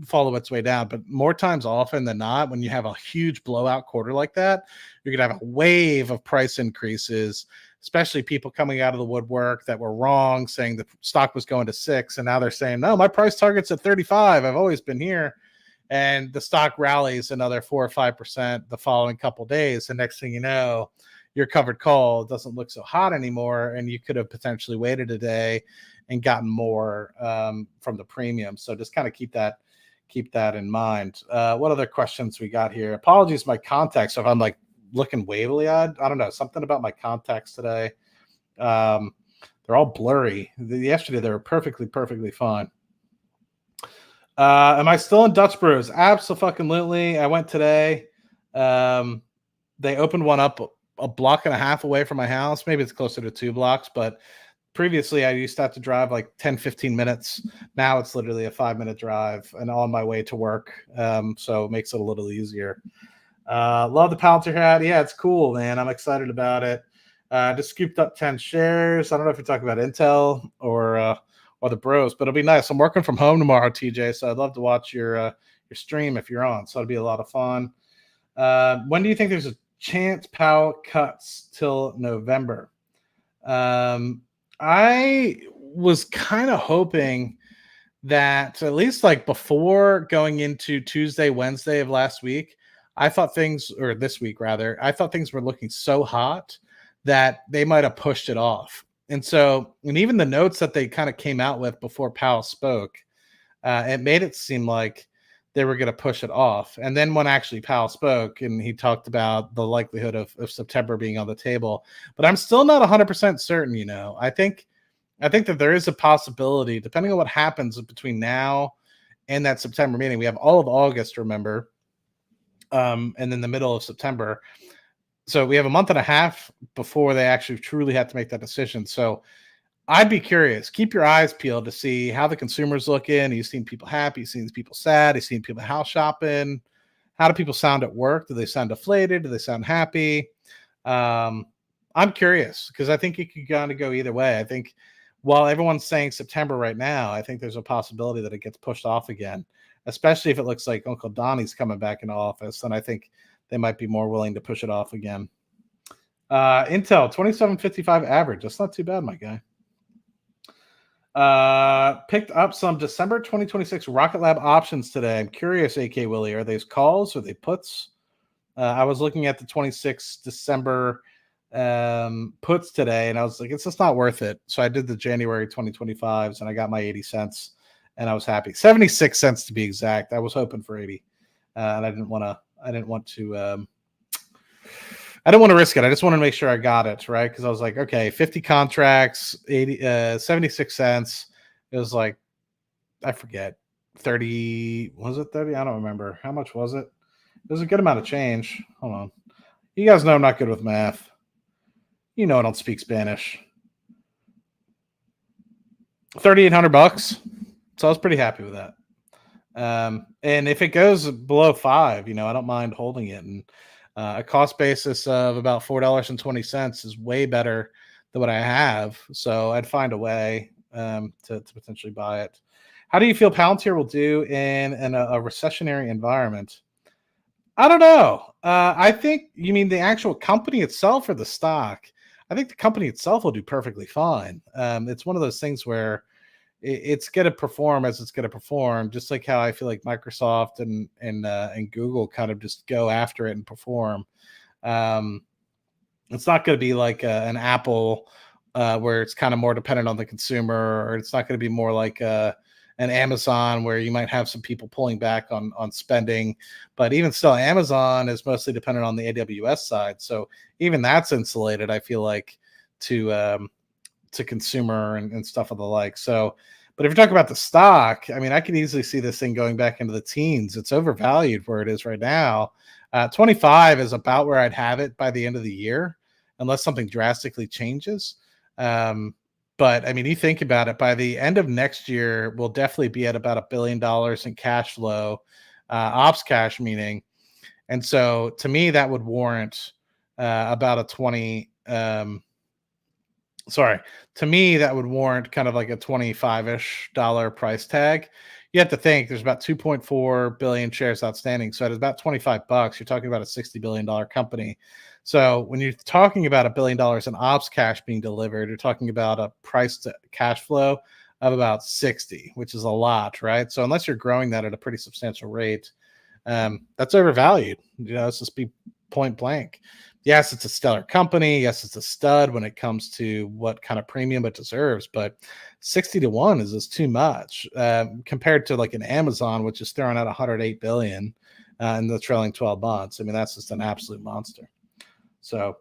follow its way down. But more times often than not, when you have a huge blowout quarter like that, you're going to have a wave of price increases, especially people coming out of the woodwork that were wrong, saying the stock was going to 6. And now they're saying, no, my price target's at 35. I've always been here. And the stock rallies another 4 or 5% the following couple of days. And next thing you know, your covered call doesn't look so hot anymore, and you could have potentially waited a day and gotten more from the premium. So just kind of keep that in mind. What other questions we got here? Apologies, my contacts. So if I'm like looking wavily odd, I don't know, something about my contacts today. They're all blurry. Yesterday they were perfectly fine. Am I still in Dutch Bros? Absolutely. I went today. They opened one up a block and a half away from my house. Maybe it's closer to 2 blocks, but previously I used to have to drive like 10-15 minutes. Now it's literally a 5-minute drive and on my way to work. So it makes it a little easier. Love the Palantir hat. Yeah, it's cool, man. I'm excited about it. Just scooped up 10 shares. I don't know if you're talking about Intel or the bros, but it'll be nice. I'm working from home tomorrow, TJ, so I'd love to watch your stream if you're on. So it'll be a lot of fun. When do you think there's a chance Powell cuts till November? I was kind of hoping that at least like before going into Tuesday, Wednesday of last week, I thought things, or this week rather, I thought things were looking so hot that they might have pushed it off. And so, and even the notes that they kind of came out with before Powell spoke, it made it seem like they were going to push it off. And then when actually Powell spoke and he talked about the likelihood of September being on the table, but I'm still not 100% certain, you know. I think that there is a possibility, depending on what happens between now and that September meeting. We have all of August, remember, and then the middle of September. So we have a month and a half before they actually truly have to make that decision. So I'd be curious. Keep your eyes peeled to see how the consumer's looking. You've seen people happy. You've seen people sad. You've seen people house shopping. How do people sound at work? Do they sound deflated? Do they sound happy? I'm curious because I think it could kind of go either way. I think while everyone's saying September right now, I think there's a possibility that it gets pushed off again, especially if it looks like Uncle Donnie's coming back into office. Then I think they might be more willing to push it off again. Intel 2755 average. That's not too bad, my guy. Picked up some December 2026 Rocket Lab options today. I'm curious, AK Willie, are these calls or are they puts? I was looking at the 26th December puts today, and I was like, it's just not worth it. So I did the January 2025s, and I got my 80 cents, and I was happy. 76 cents to be exact. I was hoping for 80, and I didn't want to risk it. I just wanted to make sure I got it right, because I was like, okay, 50 contracts, 76 cents. It was like, I forget, 30. Was it 30? I don't remember. How much was it? It was a good amount of change. Hold on. You guys know I'm not good with math. You know I don't speak Spanish. $3,800. So I was pretty happy with that. And if it goes below 5, you know, I don't mind holding it. And a cost basis of about $4.20 is way better than what I have. So I'd find a way to potentially buy it. How do you feel Palantir will do in a recessionary environment? I don't know. I think you mean the actual company itself or the stock? I think the company itself will do perfectly fine. It's one of those things where it's going to perform as it's going to perform, just like how I feel like Microsoft and Google kind of just go after it and perform. It's not going to be like an Apple where it's kind of more dependent on the consumer, or it's not going to be more like an Amazon where you might have some people pulling back on spending. But even still, Amazon is mostly dependent on the AWS side. So even that's insulated, I feel like, to consumer and stuff of the like. So, but if you're talking about the stock, I mean, I could easily see this thing going back into the teens. It's overvalued where it is right now. 25 is about where I'd have it by the end of the year, unless something drastically changes. But I mean, you think about it, by the end of next year, we'll definitely be at about $1 billion in cash flow, ops cash meaning. And so to me, that would warrant about a 20, to me, that would warrant kind of like a $25-ish price tag. You have to think there's about 2.4 billion shares outstanding. So at about $25, you're talking about a $60 billion company. So when you're talking about $1 billion in ops cash being delivered, you're talking about a price to cash flow of about 60, which is a lot, right? So unless you're growing that at a pretty substantial rate, that's overvalued. You know, let's just be point blank. Yes, it's a stellar company. Yes, it's a stud when it comes to what kind of premium it deserves, but 60-1 is just too much compared to like an Amazon, which is throwing out 108 billion in the trailing 12 months. I mean, that's just an absolute monster. So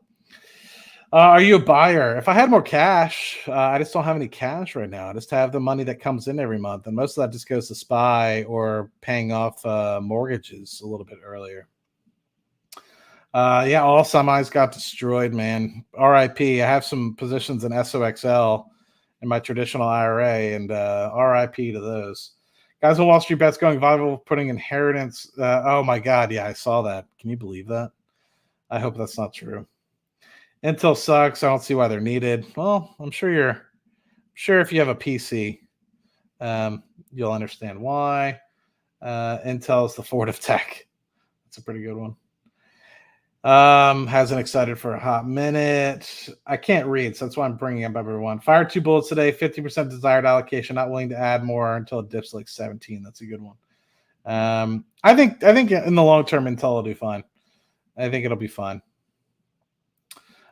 are you a buyer? If I had more cash, I just don't have any cash right now. I just have the money that comes in every month, and most of that just goes to SPY or paying off mortgages a little bit earlier. Yeah, all semis got destroyed, man. RIP. I have some positions in SOXL in my traditional IRA, and RIP to those. Guys on Wall Street Bets going viral, putting inheritance. Oh my God, yeah, I saw that. Can you believe that? I hope that's not true. Intel sucks. I don't see why they're needed. Well, I'm sure if you have a PC, you'll understand why. Intel's the Ford of tech. That's a pretty good one. Hasn't excited for a hot minute. I can't read, so that's why I'm bringing up everyone. Fire 2 bullets today, 50% desired allocation, not willing to add more until it dips like 17. That's a good one. I think in the long term, Intel will do fine. I think it'll be fine.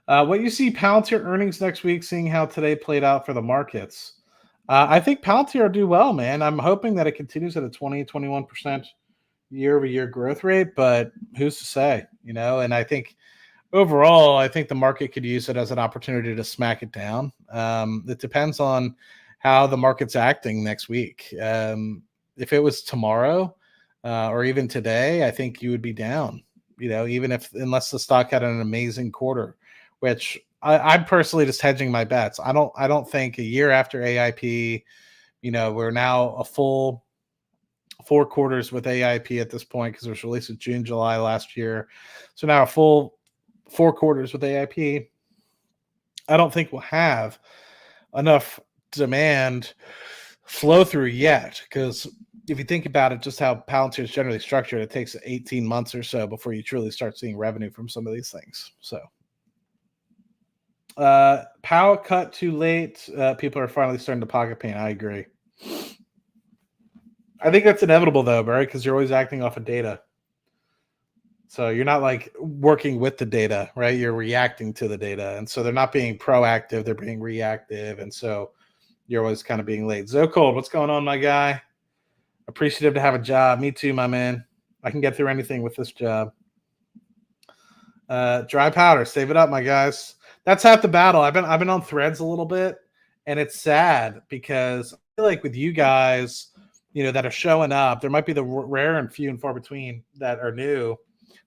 What you see Palantir earnings next week, seeing how today played out for the markets. I think Palantir will do well, man. I'm hoping that it continues at a 20-21% year-over-year growth rate, but who's to say, And I think overall, I think the market could use it as an opportunity to smack it down. It depends on how the market's acting next week. If it was tomorrow or even today, I think you would be down, unless the stock had an amazing quarter, which I'm personally just hedging my bets. I don't think a year after AIP, we're now a full 4 quarters with AIP at this point because it was released in June, July last year. So now a full 4 quarters with AIP. I don't think we'll have enough demand flow through yet, because if you think about it, just how Palantir is generally structured, it takes 18 months or so before you truly start seeing revenue from some of these things. So Powell cut too late. People are finally starting to pocket paint. I agree. I think that's inevitable though, Barry, because you're always acting off of data. So you're not like working with the data, right? You're reacting to the data. And so they're not being proactive, they're being reactive. And so you're always kind of being late. Zocold, what's going on, my guy? Appreciative to have a job. Me too, my man. I can get through anything with this job. Dry powder, save it up, my guys. That's half the battle. I've been on Threads a little bit, and it's sad because I feel like with you guys, that are showing up, there might be the rare and few and far between that are new,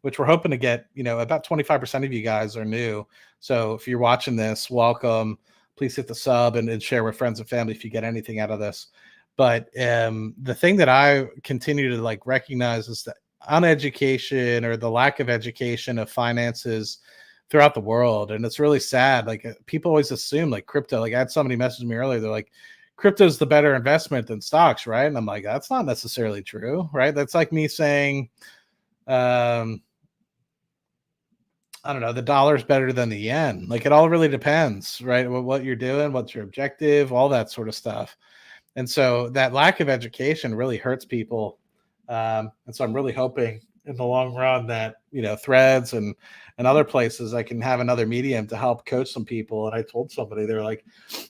which we're hoping to get. About 25% of you guys are new. So if you're watching this, welcome. Please hit the sub and share with friends and family if you get anything out of this. But the thing that I continue to recognize is that uneducation or the lack of education of finances throughout the world. And it's really sad. People always assume crypto, I had somebody message me earlier. They're like, crypto's the better investment than stocks, right? And I'm like, that's not necessarily true, right? That's like me saying, I don't know, the dollar's better than the yen. It all really depends, right? What you're doing, what's your objective, all that sort of stuff. And so that lack of education really hurts people. And so I'm really hoping in the long run that, Threads and other places, I can have another medium to help coach some people. And I told somebody, they're like,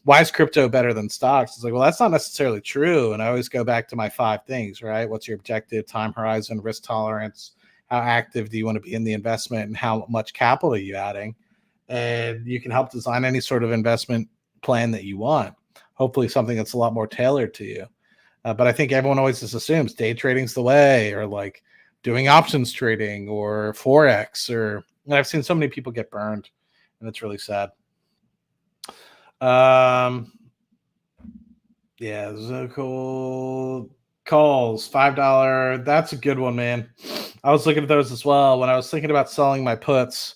why is crypto better than stocks? It's like, well, that's not necessarily true. And I always go back to my 5 things, right? What's your objective, time horizon, risk tolerance? How active do you want to be in the investment, and how much capital are you adding? And you can help design any sort of investment plan that you want. Hopefully something that's a lot more tailored to you. But I think everyone always just assumes day trading's the way, or doing options trading or Forex, and I've seen so many people get burned, and it's really sad. Yeah, Zocold calls $5. That's a good one, man. I was looking at those as well. When I was thinking about selling my puts,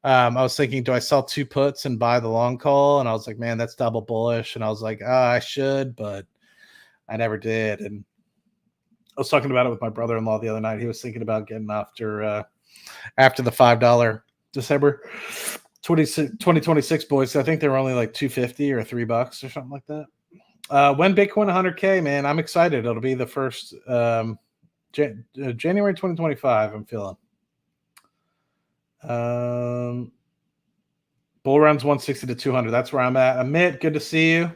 I was thinking, do I sell 2 puts and buy the long call? And I was like, man, that's double bullish. And I was like, I should, but I never did. And I was talking about it with my brother-in-law the other night. He was thinking about getting after the $5 December 2026 boys. I think they were only $2.50 or $3 or something like that. When Bitcoin 100K, man, I'm excited. It'll be the first January 2025. I'm feeling. Bull runs 160 to 200. That's where I'm at. Amit, good to see you.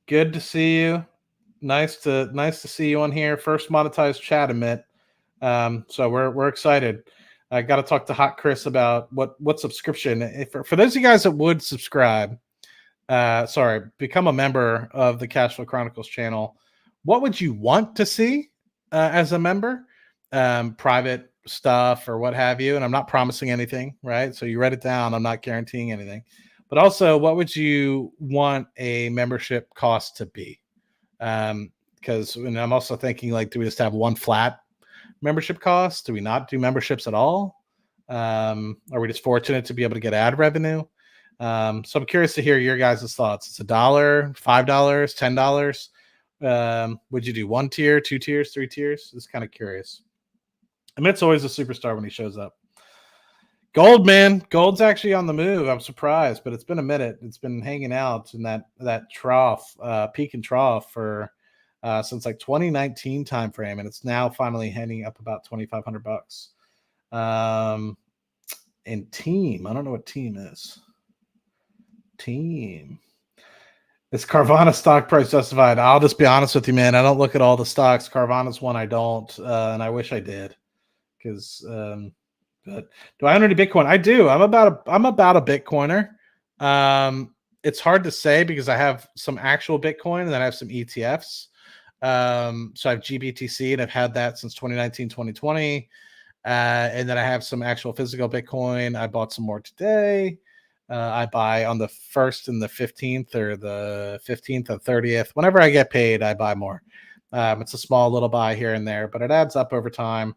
Good to see you. Nice to see you on here. First monetized chat, Amit. So we're excited. I got to talk to Hot Chris about what subscription. For those of you guys that would subscribe, become a member of the Cashflow Chronicles channel. What would you want to see as a member? Private stuff or what have you. And I'm not promising anything, right? So you write it down. I'm not guaranteeing anything. But also, what would you want a membership cost to be? Because I'm also thinking, do we just have one flat membership cost? Do we not do memberships at all? Are we just fortunate to be able to get ad revenue? So I'm curious to hear your guys' thoughts. It's $1, $5, $10. Would you do 1 tier, 2 tiers, 3 tiers? Just kind of curious. Imminent's always a superstar when he shows up. Gold, man. Gold's actually on the move. I'm surprised, but it's been a minute. It's been hanging out in that trough, peak and trough for since like 2019 timeframe, and it's now finally heading up about $2,500. And team, I don't know what team is. Team. Is Carvana stock price justified? I'll just be honest with you, man. I don't look at all the stocks. Carvana's one I don't, and I wish I did. Because, but do I own any Bitcoin? I do. I'm about a Bitcoiner. It's hard to say because I have some actual Bitcoin and then I have some ETFs. So I have GBTC and I've had that since 2019, 2020. And then I have some actual physical Bitcoin. I bought some more today. I buy on the 1st and the 15th or the 15th and 30th. Whenever I get paid, I buy more. It's a small little buy here and there, but it adds up over time.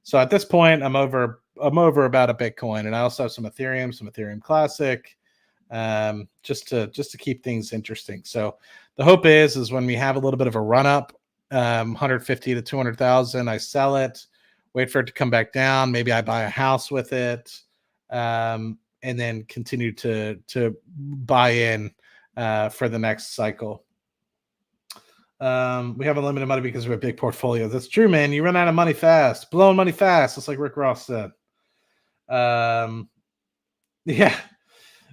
So at this point, I'm over about a Bitcoin, and I also have some Ethereum Classic, just to keep things interesting. So the hope is when we have a little bit of a run up, 150 to 200,000, I sell it, wait for it to come back down. Maybe I buy a house with it, and then continue to buy in for the next cycle. We have unlimited money because we have big portfolios. That's true, man. You run out of money fast, blowing money fast. Just like Rick Ross said.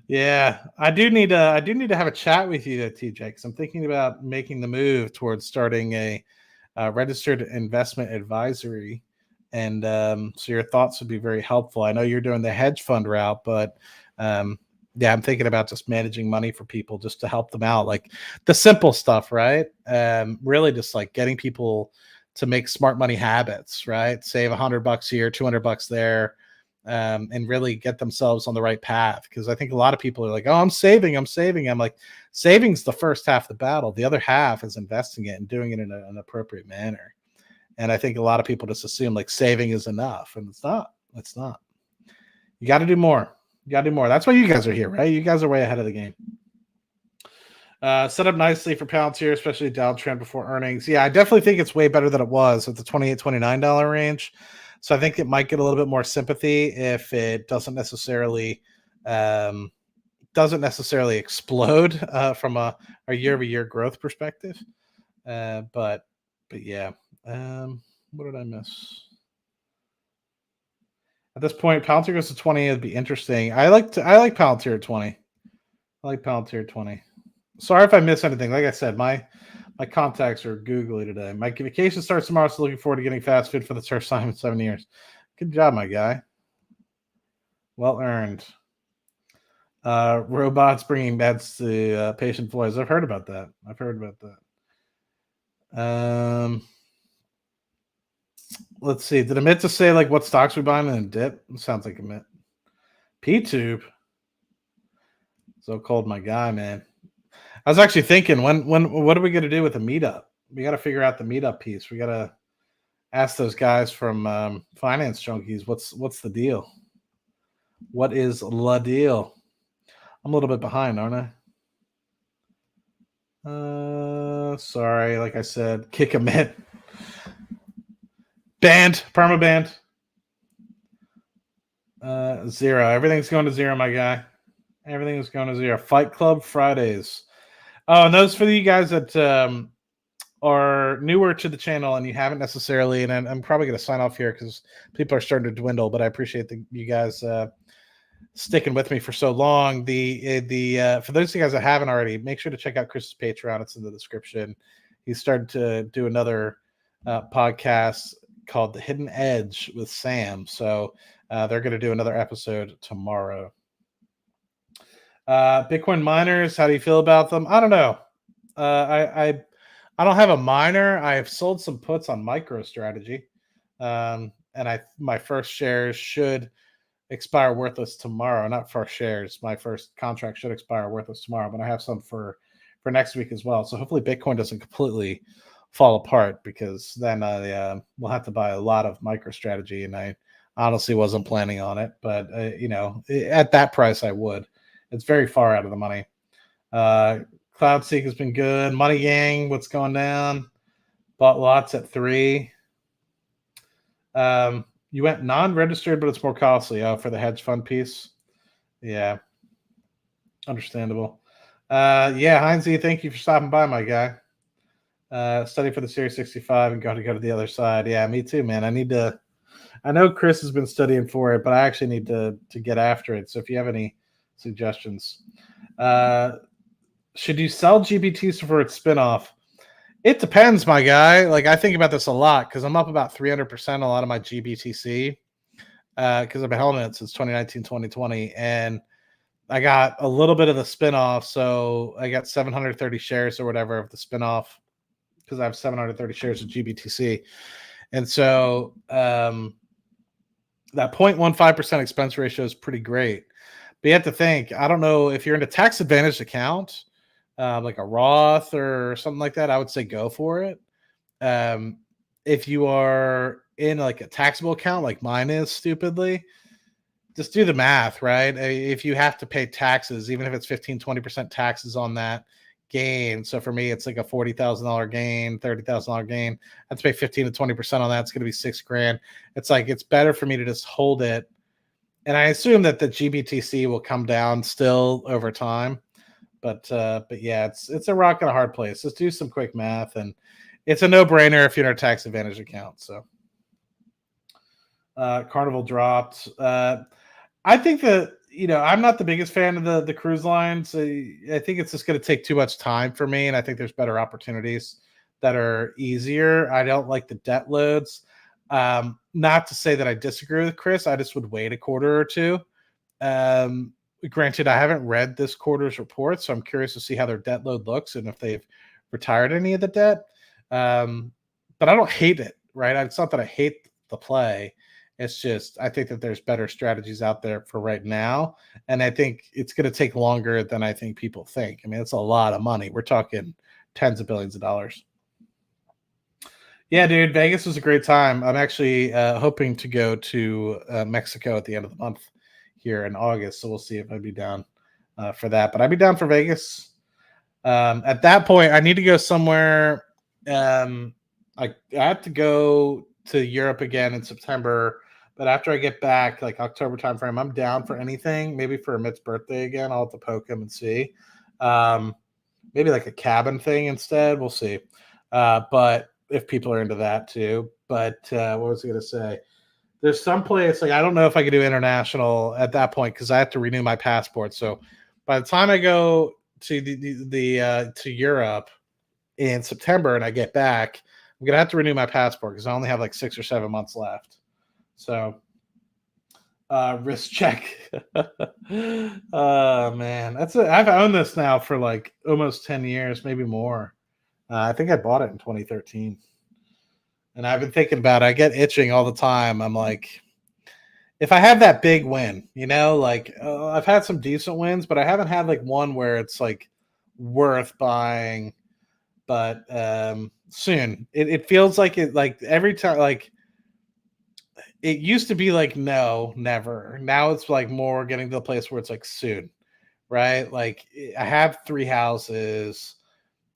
Yeah. I do need to have a chat with you, TJ, because I'm thinking about making the move towards starting a registered investment advisory. And so your thoughts would be very helpful. I know you're doing the hedge fund route, but yeah, I'm thinking about just managing money for people just to help them out. Like the simple stuff, right? Really just like getting people to make smart money habits, right? Save $100 here, $200 there, and really get themselves on the right path. Because I think a lot of people are like, oh, I'm saving. I'm like, saving's the first half of the battle. The other half is investing it and doing it in an appropriate manner. And I think a lot of people just assume like saving is enough, and it's not. It's not. You got to do more. That's why you guys are here, right? You guys are way ahead of the game. Set up nicely for Palantir, especially downtrend before earnings. Yeah, I definitely think it's way better than it was at the $28, $29 range. So I think it might get a little bit more sympathy if it doesn't necessarily explode from a year-over-year growth perspective. But yeah. What did I miss? At this point, Palantir goes to 20. It'd be interesting. I like Palantir at 20. I like Palantir at 20. Sorry if I miss anything. Like I said, my contacts are googly today. My vacation starts tomorrow, so looking forward to getting fast food for the first time in 7 years. Good job, my guy. Well earned. Robots bringing meds to patient voice. I've heard about that. Let's see. Did Amit just say like what stocks we buying and dip? It sounds like Amit. P-Tube. So cold, my guy, man. I was actually thinking, what are we going to do with the meetup? We got to figure out the meetup piece. We got to ask those guys from Finance Junkies, what's the deal? What is la deal? I'm a little bit behind, aren't I? Sorry, like I said, kick a mitt. Banned, perma-banned. 0. Everything's going to 0, my guy. Everything is going to 0. Fight Club Fridays. Oh, and those for you guys that are newer to the channel and you haven't necessarily, and I'm probably going to sign off here because people are starting to dwindle, but I appreciate you guys sticking with me for so long. For those of you guys that haven't already, make sure to check out Chris's Patreon. It's in the description. He's started to do another podcast called The Hidden Edge with Sam. So they're going to do another episode tomorrow. Bitcoin miners, how do you feel about them? I don't know. I don't have a miner. I have sold some puts on MicroStrategy, and my first shares should expire worthless tomorrow. Not first shares. My first contract should expire worthless tomorrow, but I have some for next week as well. So hopefully Bitcoin doesn't completely fall apart, because then I will have to buy a lot of MicroStrategy, and I honestly wasn't planning on it. But at that price, I would. It's very far out of the money. Cloudseek has been good. Money Gang, what's going down? Bought lots at 3. You went non-registered, but it's more costly for the hedge fund piece. Yeah, understandable. Yeah, Heinzie, thank you for stopping by, my guy. Study for the Series 65 and go to the other side. Yeah, me too, man. I know Chris has been studying for it, but I actually need to get after it. So if you have any suggestions, should you sell GBTs for its spinoff? It depends, my guy. Like, I think about this a lot because I'm up about 300% a lot of my GBTC because I've been holding it since 2019, 2020. And I got a little bit of the spinoff. So I got 730 shares or whatever of the spinoff because I have 730 shares of GBTC. And so that 0.15% expense ratio is pretty great. But you have to think, I don't know if you're in a tax advantaged account, like a Roth or something like that, I would say go for it. If you are in like a taxable account like mine is, stupidly, just do the math, right? If you have to pay taxes, even if it's 15-20% taxes on that gain. So for me, it's like a $40,000 gain, $30,000 gain. I have to pay 15 to 20% on that. It's going to be $6,000. It's like, it's better for me to just hold it. And I assume that the GBTC will come down still over time. But yeah, it's a rock and a hard place. Just do some quick math, and it's a no-brainer if you're in a tax advantage account. So Carnival dropped. I think that, I'm not the biggest fan of the cruise lines. I think it's just going to take too much time for me, and I think there's better opportunities that are easier. I don't like the debt loads. Not to say that I disagree with Chris. I just would wait a quarter or two. Granted, I haven't read this quarter's report, so I'm curious to see how their debt load looks and if they've retired any of the debt. But I don't hate it, right? It's not that I hate the play. It's just I think that there's better strategies out there for right now. And I think it's going to take longer than I think people think. I mean, it's a lot of money. We're talking tens of billions of dollars. Yeah, dude, Vegas was a great time. I'm actually hoping to go to Mexico at the end of the month here in August, so we'll see if I'd be down for that. But I'd be down for Vegas. At that point, I need to go somewhere. I have to go to Europe again in September, but after I get back, like October timeframe, I'm down for anything. Maybe for Amit's birthday again, I'll have to poke him and see. Maybe like a cabin thing instead. We'll see. But if people are into that too. But what was I going to say? There's some place, like I don't know if I could do international at that point because I have to renew my passport. So by the time I go to to Europe in September and I get back, I'm gonna have to renew my passport because I only have like 6 or 7 months left. So risk check. Oh man, that's it. I've owned this now for like almost 10 years, maybe more. I think I bought it in 2013. And I've been thinking about it. I get itching all the time. I'm like, if I have that big win, like I've had some decent wins, but I haven't had like one where it's like worth buying. But soon, it feels like it, like every time, like it used to be like, no, never. Now it's like more getting to the place where it's like soon, right? Like I have 3 houses.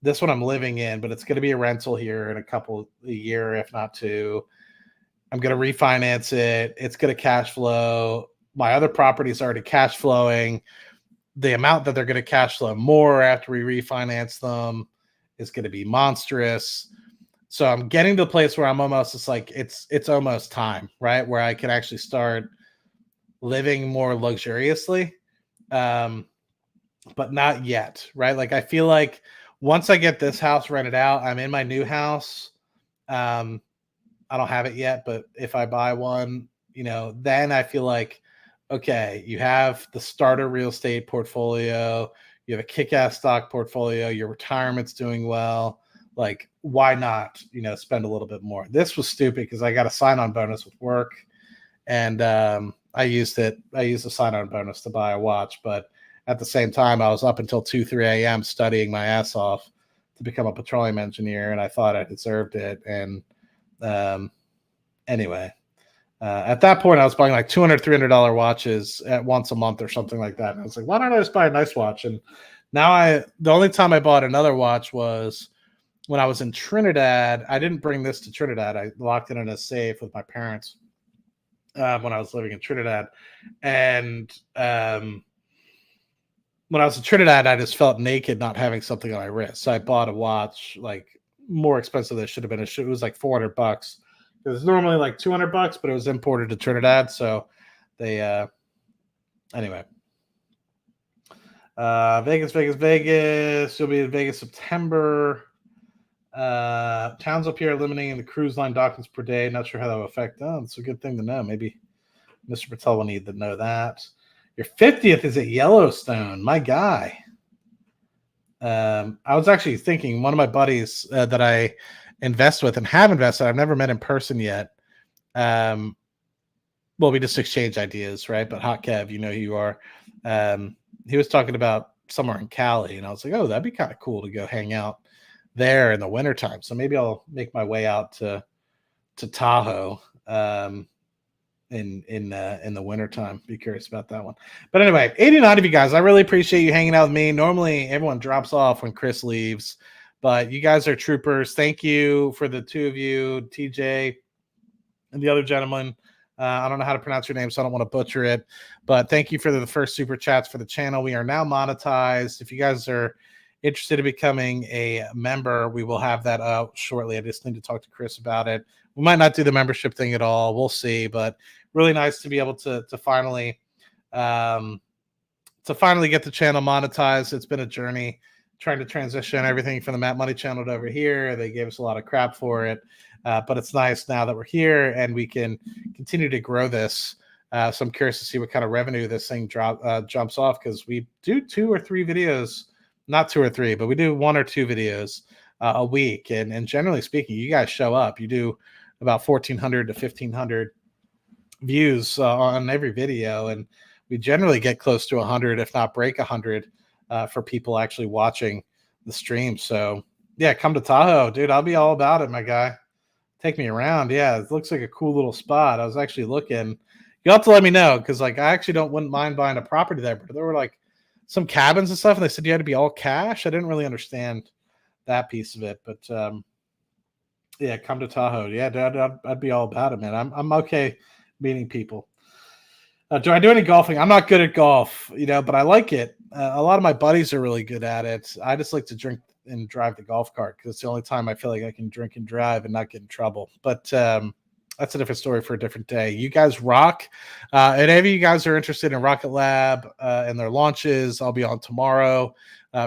This one I'm living in, but it's going to be a rental here in a year, if not 2. I'm going to refinance it. It's going to cash flow. My other properties are already cash flowing. The amount that they're going to cash flow more after we refinance them is going to be monstrous. So I'm getting to the place where I'm almost, it's like, it's almost time, right? Where I can actually start living more luxuriously. But not yet, right? Like I feel like once I get this house rented out, I'm in my new house. I don't have it yet, but if I buy one, then I feel like, okay, you have the starter real estate portfolio, you have a kick-ass stock portfolio, your retirement's doing well. Like, why not, spend a little bit more? This was stupid because I got a sign-on bonus with work, and I used the sign-on bonus to buy a watch, but at the same time, I was up until 2-3 a.m. studying my ass off to become a petroleum engineer, and I thought I deserved it. And anyway, at that point, I was buying like $200, $300 watches at once a month or something like that. And I was like, why don't I just buy a nice watch? And The only time I bought another watch was when I was in Trinidad. I didn't bring this to Trinidad. I locked it in a safe with my parents when I was living in Trinidad. And when I was in Trinidad, I just felt naked not having something on my wrist. So I bought a watch, like more expensive than it should have been. It was like $400. It was normally like $200, but it was imported to Trinidad. So they, anyway. Vegas. You'll be in Vegas September. Towns up here are limiting the cruise line dockings per day. Not sure how that will affect. Oh, it's a good thing to know. Maybe Mr. Patel will need to know that. Your 50th is at Yellowstone. My guy. I was actually thinking one of my buddies that I invest with and have invested, I've never met in person yet. Well, we just exchange ideas, right? But Hot Kev, you know who you are. He was talking about somewhere in Cali, and I was like, oh, that'd be kind of cool to go hang out there in the wintertime. So maybe I'll make my way out to Tahoe in the wintertime. Be curious about that one. But anyway, 89 of you guys, I really appreciate you hanging out with me. Normally everyone drops off when Chris leaves, but you guys are troopers. Thank you for the two of you, TJ and the other gentleman. I don't know how to pronounce your name, so I don't want to butcher it, but thank you for the first super chats for the channel. We are now monetized. If you guys are interested in becoming a member, we will have that out shortly. I just need to talk to Chris about it. We might not do the membership thing at all. We'll see, but really nice to be able to finally get the channel monetized. It's been a journey trying to transition everything from the Matt Money channel to over here. They gave us a lot of crap for it, but it's nice now that we're here and we can continue to grow this. So I'm curious to see what kind of revenue this thing jumps off, because we do 2 or 3 videos, not 2 or 3, but we do 1 or 2 videos a week. And generally speaking, you guys show up. You do about 1,400 to 1,500 views on every video, and we generally get close to 100, if not break 100, for people actually watching the stream. So yeah, come to Tahoe, dude. I'll be all about it, my guy. Take me around. Yeah, it looks like a cool little spot. I was actually looking. You'll have to let me know, because like I actually wouldn't mind buying a property there, but there were like some cabins and stuff, and they said you had to be all cash. I didn't really understand that piece of it, but yeah, come to Tahoe. Yeah, I'd be all about it, man. I'm okay meeting people. Do I do any golfing? I'm not good at golf, but I like it. A lot of my buddies are really good at it. I just like to drink and drive the golf cart, because it's the only time I feel like I can drink and drive and not get in trouble. But that's a different story for a different day. You guys rock. And if you guys are interested in Rocket Lab and their launches, I'll be on tomorrow.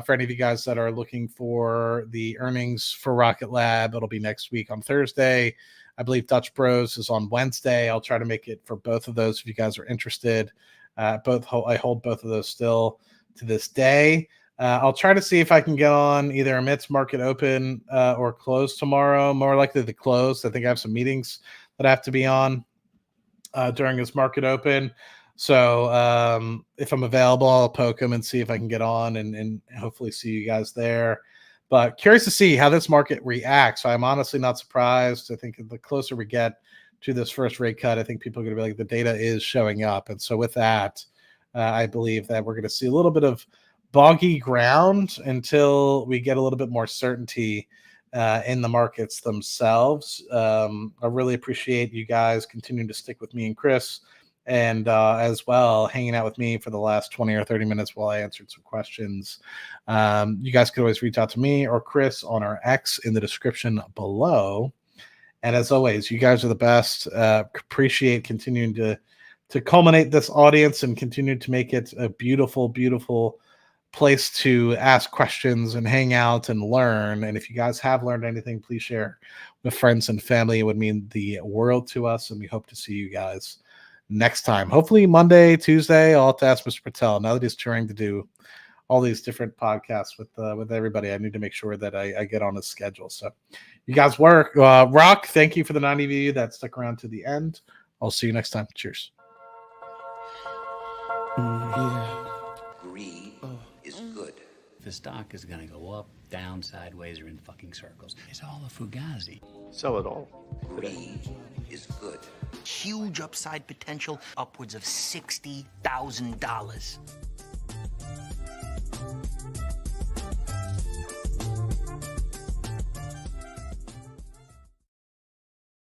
For any of you guys that are looking for the earnings for Rocket Lab, it'll be next week on Thursday. I believe Dutch Bros is on Wednesday. I'll try to make it for both of those if you guys are interested. I hold both of those still to this day. I'll try to see if I can get on either Amit's Market Open or close tomorrow. More likely to close. I think I have some meetings that I have to be on during his Market Open. So if I'm available, I'll poke him and see if I can get on and hopefully see you guys there. But curious to see how this market reacts. I'm honestly not surprised. I think the closer we get to this first rate cut, I think people are going to be like, the data is showing up. And so with that, I believe that we're going to see a little bit of boggy ground until we get a little bit more certainty in the markets themselves. I really appreciate you guys continuing to stick with me and Chris, and as well hanging out with me for the last 20 or 30 minutes while I answered some questions. You guys could always reach out to me or Chris on our X in the description below. And as always, you guys are the best. Appreciate continuing to culminate this audience and continue to make it a beautiful, beautiful place to ask questions and hang out and learn. And if you guys have learned anything, please share with friends and family. It would mean the world to us, and we hope to see you guys next time. Hopefully Monday, Tuesday. I'll have to ask Mr. Patel now that he's trying to do all these different podcasts with everybody. I need to make sure that I get on his schedule. So you guys rock. Thank you for the 90 of you that stuck around to the end. I'll see you next time. Cheers. Greed is good. The stock is going to go up, down, sideways, or in fucking circles. It's all a fugazi. Sell it all. Greed is good. Huge upside potential, upwards of $60,000.